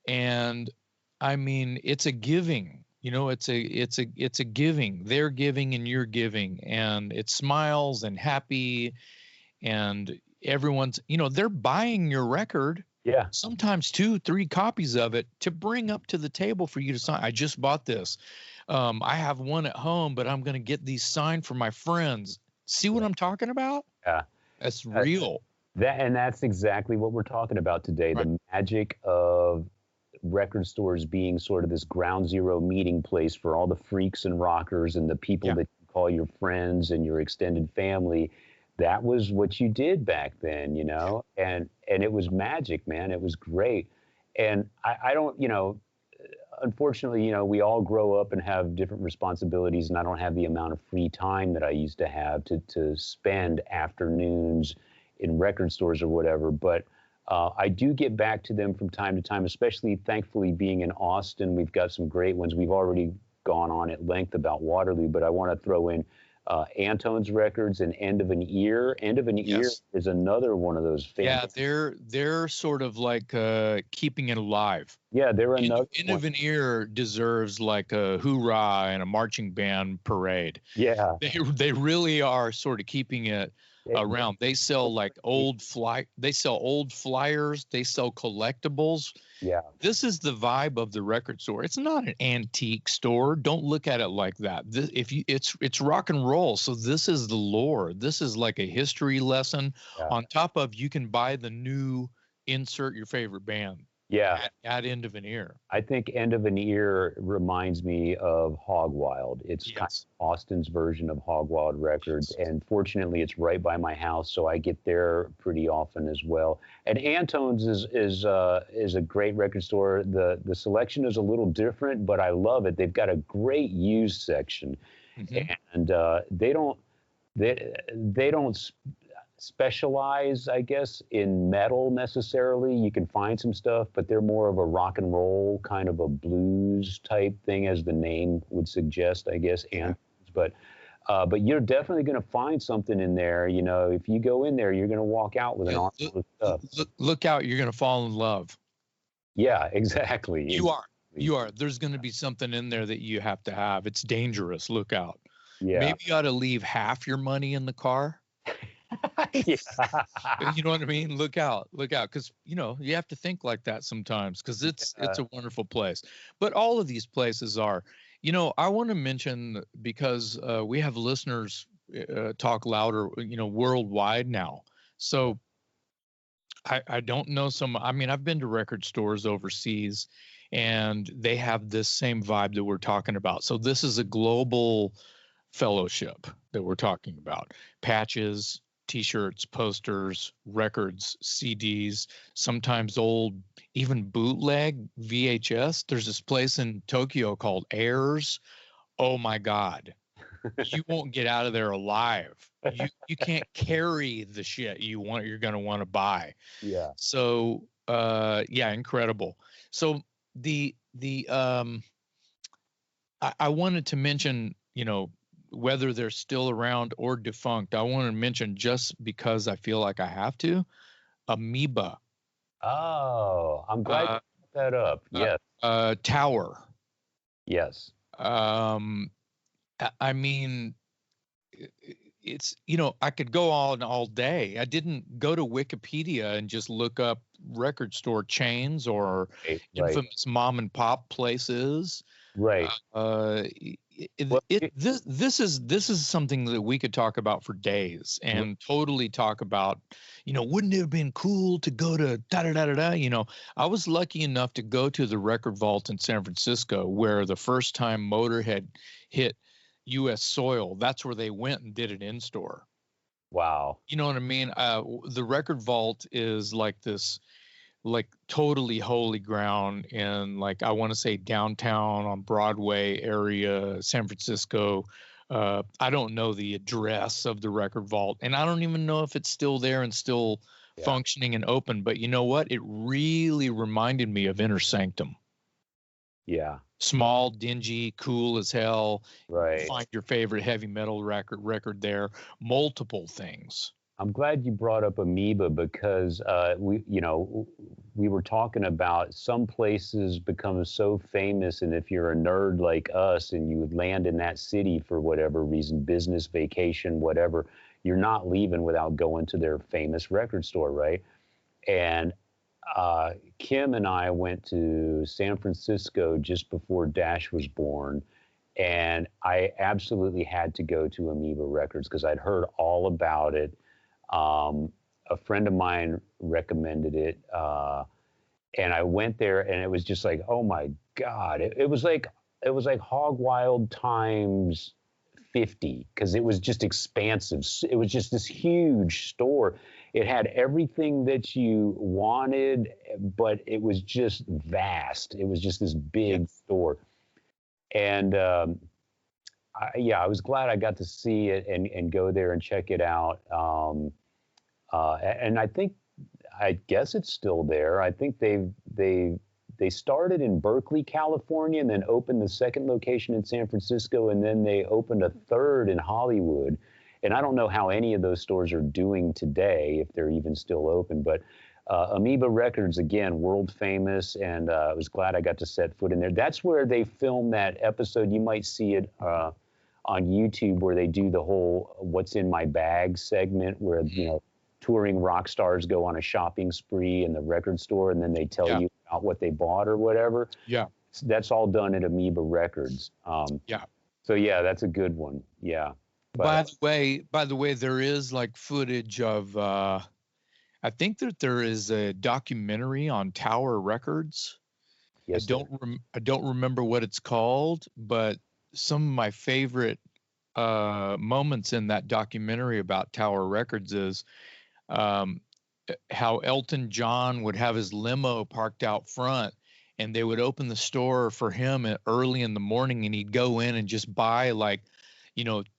And I mean, it's a giving. It's a giving. They're giving and you're giving, and it smiles and happy, and everyone's, they're buying your record. Yeah. Sometimes 2-3 copies of it to bring up to the table for you to sign. I just bought this. I have one at home, but I'm going to get these signed for my friends. See what I'm talking about? Yeah. That's real. That's exactly what we're talking about today. Right. The magic of record stores being sort of this ground zero meeting place for all the freaks and rockers and the people that you call your friends and your extended family. That was what you did back then, and it was magic, man. It was great. And I don't, unfortunately, we all grow up and have different responsibilities, and I don't have the amount of free time that I used to have to spend afternoons in record stores or whatever. But I do get back to them from time to time, especially, thankfully, being in Austin. We've got some great ones. We've already gone on at length about Waterloo, but I want to throw in Antone's Records and End of an Ear. End of an Ear is another one of those famous. Yeah, they're sort of like keeping it alive. Yeah, they're another End of an Ear deserves like a hoorah and a marching band parade. Yeah. They really are sort of keeping it around. They sell like old flyers, they sell collectibles. Yeah. This is the vibe of the record store. It's not an antique store. Don't look at it like that. It's rock and roll. So this is the lore. This is like a history lesson. Yeah. On top of, you can buy the new, insert your favorite band. Yeah. At End of an Ear. I think End of an Ear reminds me of Hogwild. It's kind of Austin's version of Hogwild Records. And fortunately, it's right by my house, so I get there pretty often as well. And Antone's is a great record store. The selection is a little different, but I love it. They've got a great used section. Mm-hmm. And they don't specialize, I guess, in metal necessarily. You can find some stuff, but they're more of a rock and roll, kind of a blues type thing, as the name would suggest, I guess. Yeah. But you're definitely going to find something in there. If you go in there, you're going to walk out with an awful of stuff. Look out, you're going to fall in love. Yeah, exactly. You are. There's going to be something in there that you have to have. It's dangerous. Look out. Yeah. Maybe you ought to leave half your money in the car. Yeah. You know what I mean? Look out, because you have to think like that sometimes, because it's a wonderful place. But all of these places are. I want to mention, because we have listeners talk louder, worldwide now. So I don't know I've been to record stores overseas, and they have this same vibe that we're talking about. So this is a global fellowship that we're talking about. Patches, T-shirts, posters, records, CDs, sometimes old, even bootleg VHS. There's this place in Tokyo called Airs. Oh my God. You won't get out of there alive. You can't carry the shit you're going to want to buy. Yeah. So, yeah, incredible. So I wanted to mention, whether they're still around or defunct. I want to mention, just because I feel like I have to, Amoeba. Oh, I'm glad you brought that up. Yes. Tower. Yes. I mean, it's, I could go on all day. I didn't go to Wikipedia and just look up record store chains or infamous mom and pop places. Right. This is something that we could talk about for days and totally talk about, wouldn't it have been cool to go to da da da da da? I was lucky enough to go to the Record Vault in San Francisco, where the first time Motorhead hit U.S. soil, that's where they went and did it in store. Wow. You know what I mean? The Record Vault is like this, like totally holy ground in, like, I want to say downtown on Broadway area, San Francisco. I don't know the address of the Record Vault, and I don't even know if it's still there and still functioning and open. But you know what? It really reminded me of Inner Sanctum. Yeah. Small, dingy, cool as hell. Right. Find your favorite heavy metal record there. Multiple things. I'm glad you brought up Amoeba, because we were talking about some places become so famous, and if you're a nerd like us and you would land in that city for whatever reason, business, vacation, whatever, you're not leaving without going to their famous record store, right? And Kim and I went to San Francisco just before Dash was born, and I absolutely had to go to Amoeba Records because I'd heard all about it. A friend of mine recommended it, and I went there, and it was just like, oh my God! It was like Hogwild times 50, because it was just expansive. It was just this huge store. It had everything that you wanted, but it was just vast. It was just this big store, and I was glad I got to see it and go there and check it out. And I guess it's still there. I think they started in Berkeley, California, and then opened the second location in San Francisco, and then they opened a third in Hollywood. And I don't know how any of those stores are doing today, if they're even still open. But Amoeba Records, again, world famous, and I was glad I got to set foot in there. That's where they filmed that episode. You might see it on YouTube, where they do the whole "What's in My Bag" segment, where touring rock stars go on a shopping spree in the record store, and then they tell you about what they bought or whatever. Yeah, that's all done at Amoeba Records. So yeah, that's a good one. Yeah. But, by the way, there is like footage of. I think that there is a documentary on Tower Records. Yes, I don't remember what it's called, but some of my favorite moments in that documentary about Tower Records is how Elton John would have his limo parked out front, and they would open the store for him early in the morning, and he'd go in and just buy like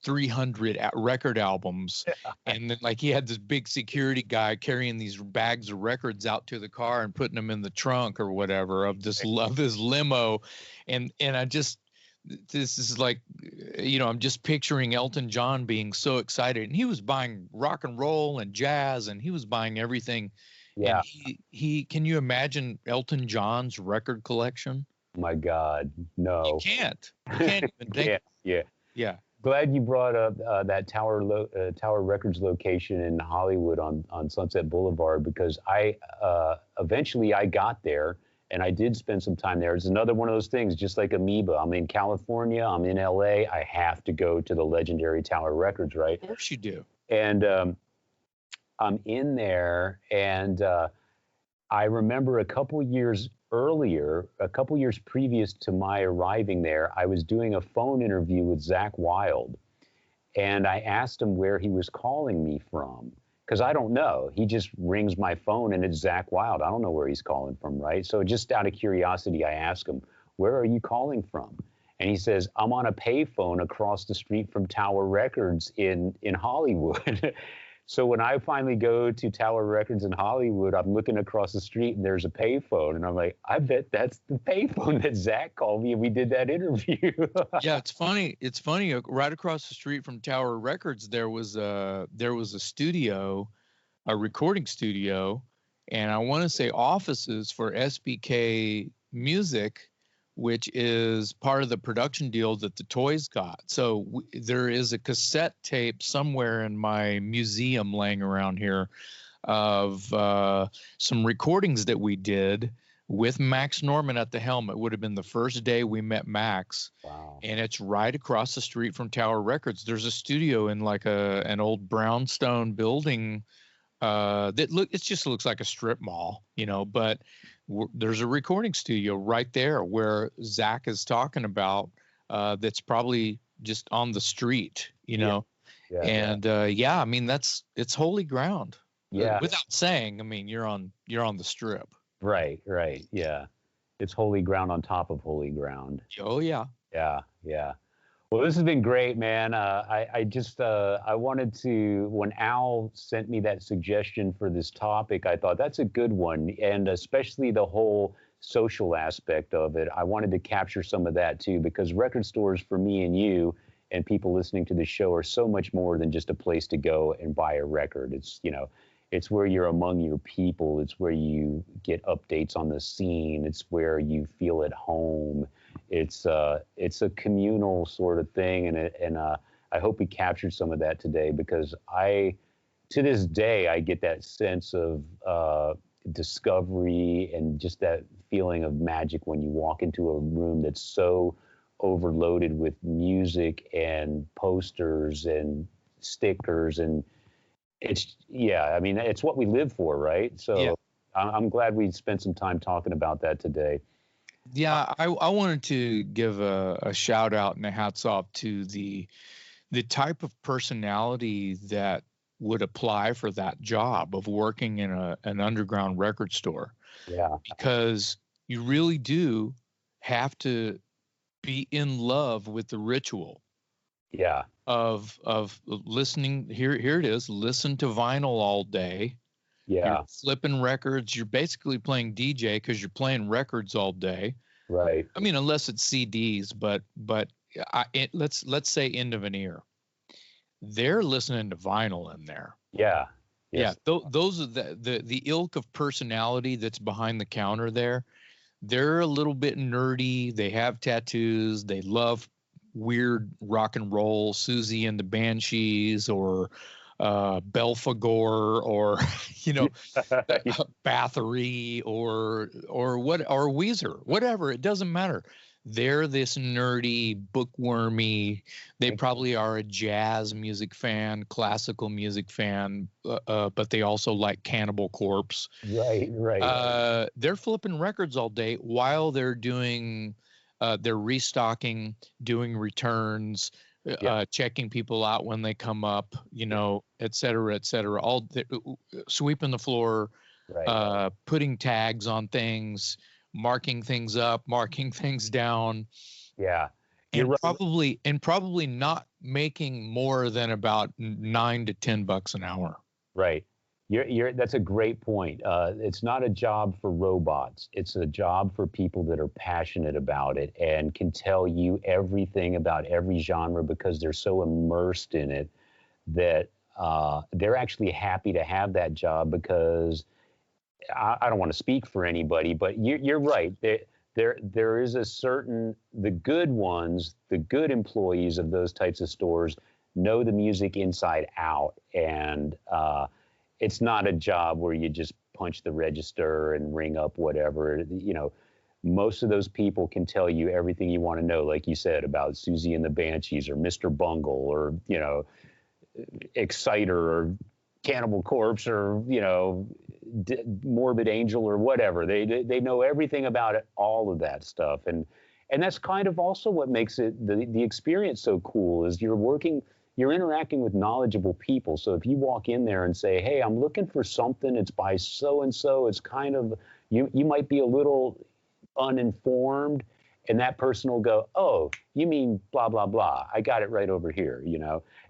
300 record albums. And then like he had this big security guy carrying these bags of records out to the car and putting them in the trunk or whatever of his limo. And this is like, I'm just picturing Elton John being so excited, and he was buying rock and roll and jazz, and he was buying everything. Yeah. And he can you imagine Elton John's record collection? My God, no. You can't even think. Yeah. Glad you brought up that Tower Records location in Hollywood on Sunset Boulevard, because I eventually got there, and I did spend some time there. It's another one of those things, just like Amoeba. I'm in California, I'm in LA, I have to go to the legendary Tower Records, right? Of course you do. And I'm in there, and I remember a couple years previous to my arriving there, I was doing a phone interview with Zakk Wylde. And I asked him where he was calling me from, because I don't know. He just rings my phone and it's Zach Wild. I don't know where he's calling from, right? So just out of curiosity, I asked him, where are you calling from? And he says, I'm on a payphone across the street from Tower Records in Hollywood. So when I finally go to Tower Records in Hollywood, I'm looking across the street and there's a payphone. And I'm like, I bet that's the payphone that Zach called me and we did that interview. Yeah, it's funny. It's funny. Right across the street from Tower Records, there was a studio, a recording studio, and I want to say offices for SBK Music, which is part of the production deal that the Toys got. So there is a cassette tape somewhere in my museum laying around here of some recordings that we did with Max Norman at the helm. It would have been the first day we met Max. Wow. And it's right across the street from Tower Records. There's a studio in like an old brownstone building it just looks like a strip mall, but there's a recording studio right there where Zach is talking about, that's probably just on the street, Yeah, and I mean, it's holy ground. Yeah. Without saying, I mean, you're on the strip. Right. Yeah. It's holy ground on top of holy ground. Oh yeah. Yeah. Well, this has been great, man. I wanted to, when Al sent me that suggestion for this topic, I thought that's a good one. And especially the whole social aspect of it. I wanted to capture some of that too, because record stores for me and you and people listening to the show are so much more than just a place to go and buy a record. It's, it's where you're among your people. It's where you get updates on the scene. It's where you feel at home. It's a communal sort of thing, and I hope we captured some of that today, because to this day, I get that sense of discovery and just that feeling of magic when you walk into a room that's so overloaded with music and posters and stickers, and I mean, it's what we live for, right? So yeah. I'm glad we spent some time talking about that today. Yeah, I wanted to give a shout out and a hats off to the type of personality that would apply for that job of working in an underground record store. Yeah. Because you really do have to be in love with the ritual. Yeah. Of listening. Here it is. Listen to vinyl all day. Yeah. You're flipping records. You're basically playing DJ because you're playing records all day. Right. I mean, unless it's CDs, but let's say end of an ear. They're listening to vinyl in there. Yeah. Yes. Yeah. Those are the ilk of personality that's behind the counter there. They're a little bit nerdy. They have tattoos. They love weird rock and roll, Susie and the Banshees, or Belphegor, or Bathory, or Weezer, whatever. It doesn't matter. They're this nerdy, bookwormy. They probably are a jazz music fan, classical music fan, but they also like Cannibal Corpse. Right. They're flipping records all day while they're doing, they're restocking, doing returns. Checking people out when they come up, et cetera, all sweeping the floor, right. Putting tags on things, marking things up, marking things down. Yeah. And probably not making more than about $9 to $10 an hour. Right. That's a great point. It's not a job for robots. It's a job for people that are passionate about it and can tell you everything about every genre because they're so immersed in it that they're actually happy to have that job, because I don't want to speak for anybody, but you're right. There is the good ones, the good employees of those types of stores know the music inside out, and it's not a job where you just punch the register and ring up whatever. Most of those people can tell you everything you want to know, like you said, about Susie and the Banshees, or Mr. Bungle, or, Exciter, or Cannibal Corpse, or, Morbid Angel, or whatever. They know everything about it, all of that stuff. And that's kind of also what makes it the experience so cool, is you're working you're interacting with knowledgeable people. So if you walk in there and say, hey, I'm looking for something, it's by so-and-so, it's kind of, you might be a little uninformed, and that person will go, oh, you mean blah, blah, blah. I got it right over here,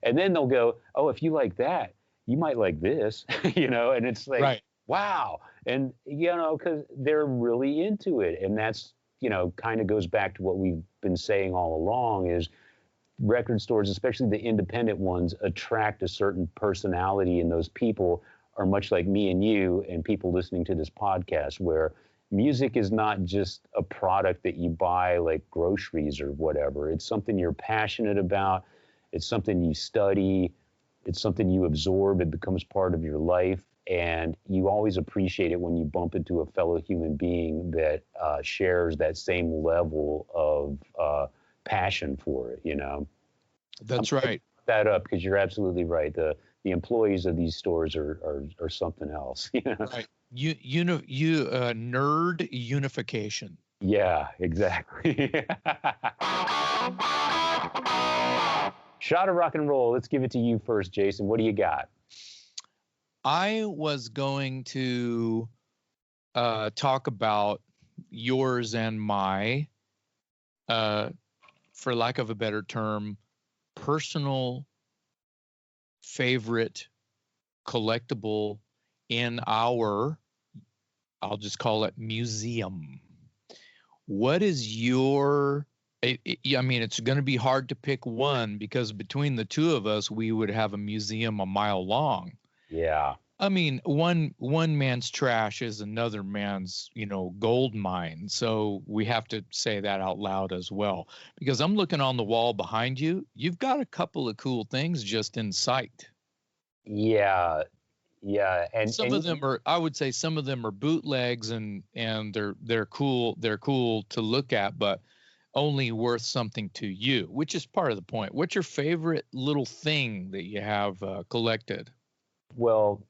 And then they'll go, oh, if you like that, you might like this, and it's like, Right. wow. And, because they're really into it. And that's, kind of goes back to what we've been saying all along is record stores, especially the independent ones, attract a certain personality. And those people are much like me and you and people listening to this podcast, where music is not just a product that you buy like groceries or whatever. It's something you're passionate about. It's something you study. It's something you absorb. It becomes part of your life. And you always appreciate it when you bump into a fellow human being that shares that same level of passion for it, That's right. That up because you're absolutely right. The employees of these stores are something else. Right. Nerd unification. Yeah, exactly. Shot of rock and roll. Let's give it to you first, Jason. What do you got? I was going to talk about yours and my, for lack of a better term, personal favorite collectible in our, I'll just call it museum. What is your, I mean, it's going to be hard to pick one because between the two of us, we would have a museum a mile long. Yeah. I mean, one man's trash is another man's, gold mine. So we have to say that out loud as well, because I'm looking on the wall behind you. You've got a couple of cool things just in sight. Yeah. Yeah. And some of them are, I would say some of them are bootlegs and they're cool. They're cool to look at, but only worth something to you, which is part of the point. What's your favorite little thing that you have collected? Well,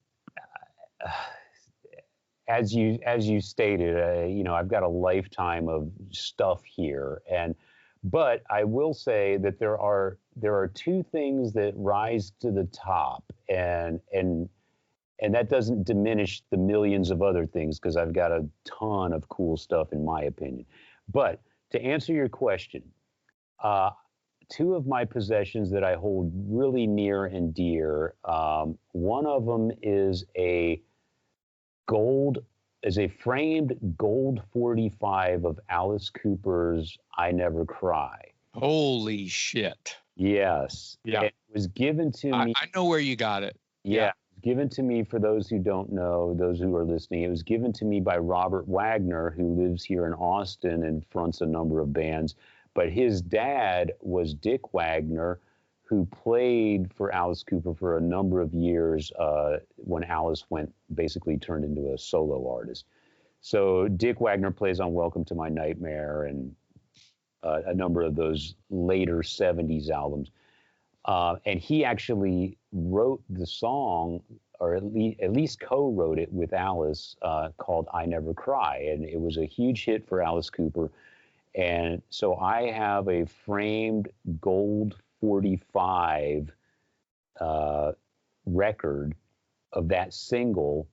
as you stated, I've got a lifetime of stuff here, but I will say that there are two things that rise to the top, and that doesn't diminish the millions of other things because I've got a ton of cool stuff in my opinion. But to answer your question, two of my possessions that I hold really near and dear. One of them is a framed gold 45 of Alice Cooper's "I Never Cry." Holy shit! Yes, yeah. It was given to me. I know where you got it. Yeah, it was given to me. For those who don't know, those who are listening, it was given to me by Robert Wagner, who lives here in Austin and fronts a number of bands. But his dad was Dick Wagner, who played for Alice Cooper for a number of years when Alice basically turned into a solo artist. So Dick Wagner plays on Welcome to My Nightmare and a number of those later 70s albums. And he actually wrote the song, or at least co-wrote it with Alice, called "I Never Cry." And it was a huge hit for Alice Cooper. And so I have a framed gold 45 record of that single,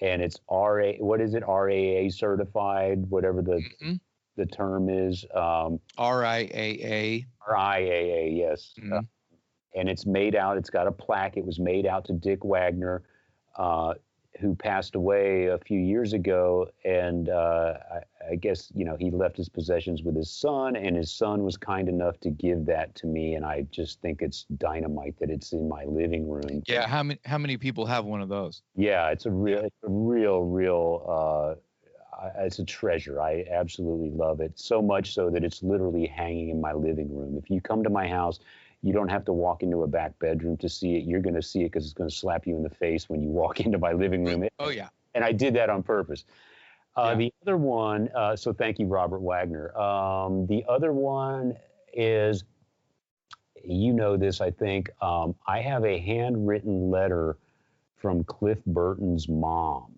and it's RAA certified, whatever the term is. RIAA. RIAA, yes. Mm-hmm. And it's made out. It's got a plaque. It was made out to Dick Wagner, who passed away a few years ago, and I guess he left his possessions with his son, and his son was kind enough to give that to me, and I just think it's dynamite that it's in my living room. Yeah, how many people have one of those? Yeah, it's a real it's a treasure. I absolutely love it, so much so that it's literally hanging in my living room. If you come to my house, you don't have to walk into a back bedroom to see it. You're going to see it because it's going to slap you in the face when you walk into my living room. Oh, yeah. And I did that on purpose. The other one, so thank you, Robert Wagner. The other one is, this, I think. I have a handwritten letter from Cliff Burton's mom.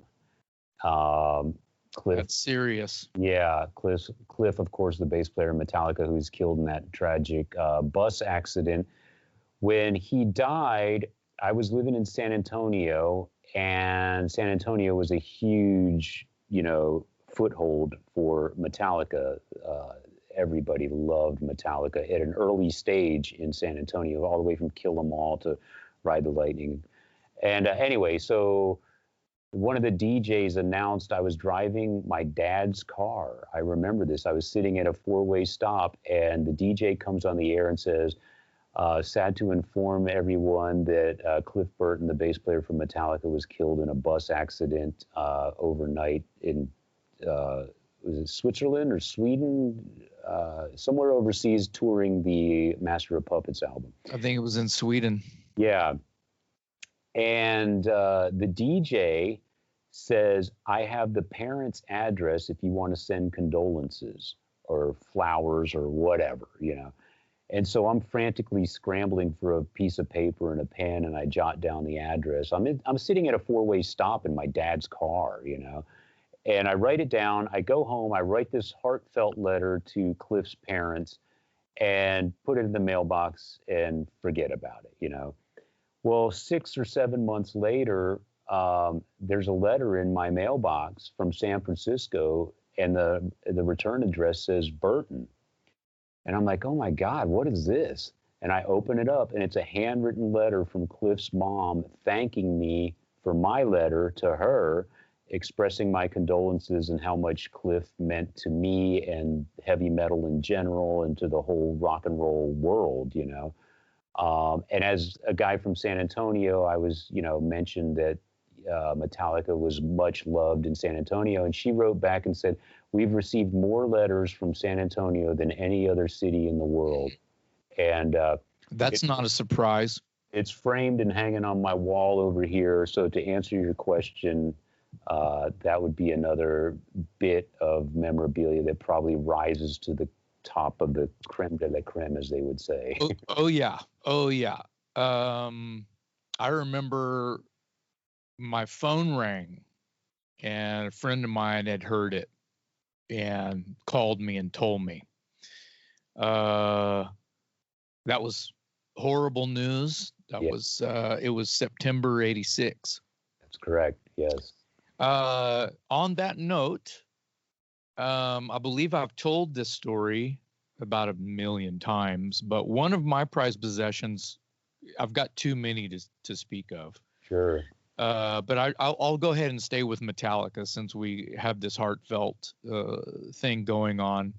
Cliff. That's serious. Yeah, Cliff, of course, the bass player in Metallica, who was killed in that tragic bus accident, When he died, I was living in San Antonio, and San Antonio was a huge, foothold for Metallica. Everybody loved Metallica at an early stage in San Antonio, all the way from Kill 'Em All to Ride the Lightning. And anyway, so one of the DJs announced I was driving my dad's car. I remember this. I was sitting at a four-way stop, and the DJ comes on the air and says, sad to inform everyone that Cliff Burton, the bass player from Metallica, was killed in a bus accident overnight in, was it Switzerland or Sweden? Somewhere overseas, touring the Master of Puppets album. I think it was in Sweden. Yeah. And the DJ says, I have the parents' address if you want to send condolences or flowers or whatever, And so I'm frantically scrambling for a piece of paper and a pen, and I jot down the address. I'm sitting at a four-way stop in my dad's car, and I write it down. I go home. I write this heartfelt letter to Cliff's parents and put it in the mailbox and forget about it, Well, 6 or 7 months later, there's a letter in my mailbox from San Francisco, and the return address says Burton. And I'm like, oh my God, what is this? And I open it up, and it's a handwritten letter from Cliff's mom thanking me for my letter to her, expressing my condolences and how much Cliff meant to me and heavy metal in general and to the whole rock and roll world, And as a guy from San Antonio, I was, mentioned that Metallica was much loved in San Antonio. And she wrote back and said, we've received more letters from San Antonio than any other city in the world. And that's not a surprise. It's framed and hanging on my wall over here. So to answer your question, that would be another bit of memorabilia that probably rises to the top of the creme de la creme, as they would say. Oh yeah. I remember my phone rang, and a friend of mine had heard it and called me and told me. That was horrible news. It was September '86. That's correct. Yes. On that note, I believe I've told this story about 1 million times, but one of my prized possessions, I've got too many to speak of. Sure. But I'll go ahead and stay with Metallica since we have this heartfelt thing going on.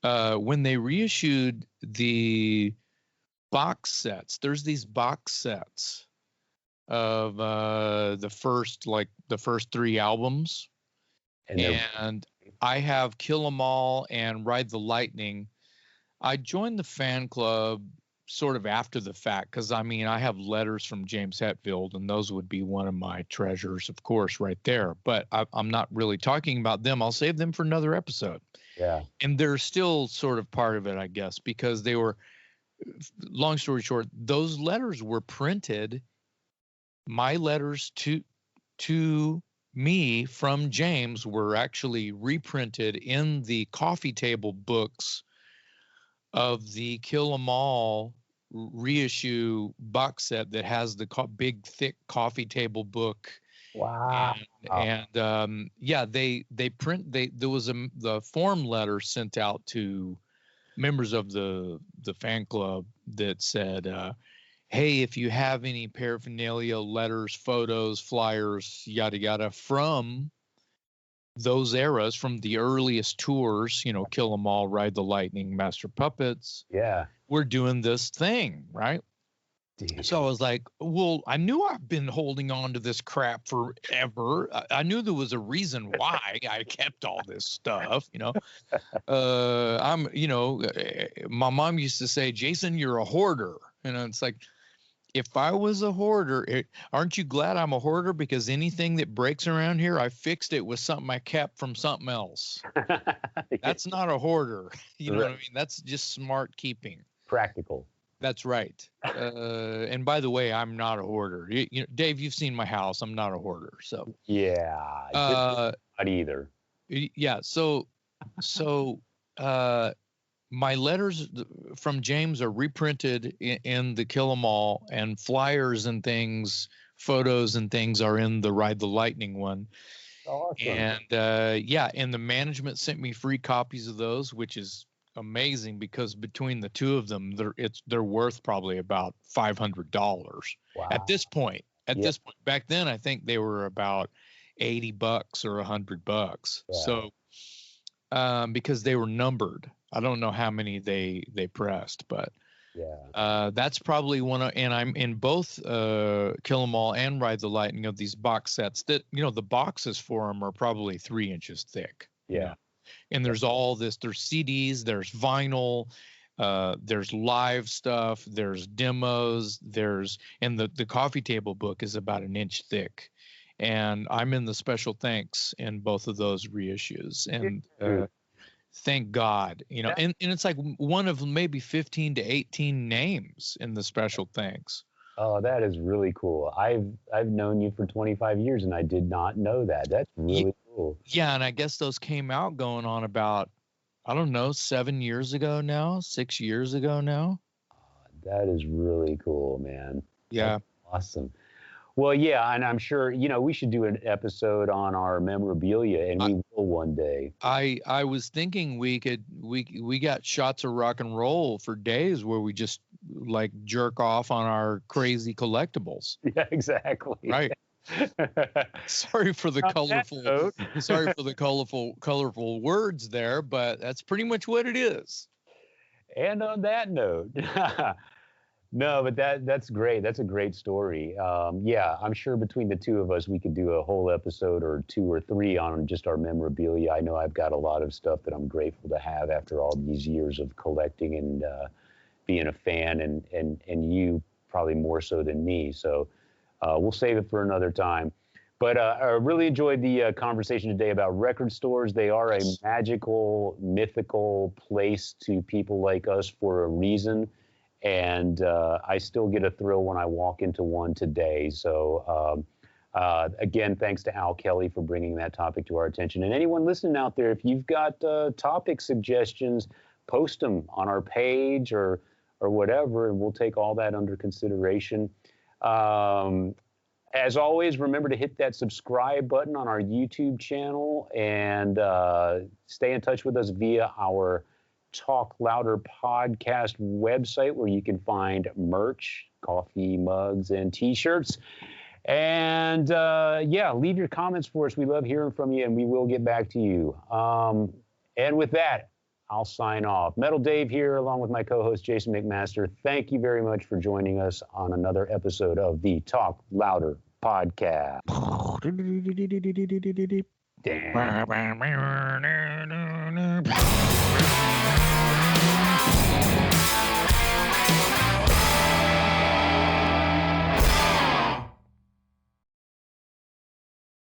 When they reissued the box sets, there's these box sets of the first 3 albums, and I have Kill 'Em All and Ride the Lightning. I joined the fan club sort of after the fact, because I have letters from James Hetfield, and those would be one of my treasures, of course, right there. But I'm not really talking about them. I'll save them for another episode. Yeah. And they're still sort of part of it, I guess, because they were, long story short, those letters were printed. My letters to me from James were actually reprinted in the coffee table books of the Kill 'Em All reissue box set that has the big thick coffee table book. Wow. And there was the form letter sent out to members of the fan club that said, hey, if you have any paraphernalia, letters, photos, flyers, yada yada, from those eras, from the earliest tours, Kill 'Em All, Ride the Lightning, Master Puppets. Yeah. We're doing this thing, right? Dude. So I was like, well, I knew I've been holding on to this crap forever. I knew there was a reason why I kept all this stuff, my mom used to say, Jason, you're a hoarder. It's like, if I was a hoarder, aren't you glad I'm a hoarder? Because anything that breaks around here, I fixed it with something I kept from something else. That's not a hoarder. You know what I mean? That's just smart keeping. Practical. That's right. And by the way, I'm not a hoarder. Dave, you've seen my house. I'm not a hoarder. So yeah, not either. Yeah. So my letters from James are reprinted in the Kill 'Em All, and flyers and things, photos and things are in the Ride the Lightning one. Awesome. And yeah, and the management sent me free copies of those, which is amazing because between the two of them, they're worth probably about $500 Wow. at this point. Yeah. This point, back then, I think they were about $80 or $100. Yeah. So, because they were numbered, I don't know how many they pressed, but yeah, that's probably one of, and I'm in both Kill 'Em All and Ride the Lightning of these box sets that, the boxes for them are probably 3 inches thick. Yeah. And there's all this, there's CDs, there's vinyl, there's live stuff, there's demos, and the coffee table book is about 1 inch thick. And I'm in the special thanks in both of those reissues. And thank God, and it's like one of maybe 15 to 18 names in the special thanks. Oh, that is really cool. I've known you for 25 years and I did not know that. That's really cool. Yeah, and I guess those came out going on about, I don't know, 7 years ago now, 6 years ago now. That is really cool, man. Yeah. That's awesome. Well, yeah, and I'm sure, we should do an episode on our memorabilia, and we will one day. I was thinking we got shots of rock and roll for days where we just like jerk off on our crazy collectibles. Yeah, exactly. Right. Sorry for the colorful words there, but that's pretty much what it is. And on that note, no, but that's great. That's a great story. Yeah, I'm sure between the two of us, we could do a whole episode or 2 or 3 on just our memorabilia. I know I've got a lot of stuff that I'm grateful to have after all these years of collecting and being a fan, and you probably more so than me. So we'll save it for another time. But I really enjoyed the conversation today about record stores. They are a magical, mythical place to people like us for a reason. And I still get a thrill when I walk into one today. So again, thanks to Al Kelly for bringing that topic to our attention. And anyone listening out there, if you've got topic suggestions, post them on our page or whatever, and we'll take all that under consideration. As always, remember to hit that subscribe button on our YouTube channel and stay in touch with us via our Talk Louder podcast website, where you can find merch, coffee mugs, and t-shirts. And yeah, leave your comments for us. We love hearing from you, and we will get back to you. And with that, I'll sign off. Metal Dave here, along with my co-host Jason McMaster. Thank you very much for joining us on another episode of the Talk Louder podcast. Damn.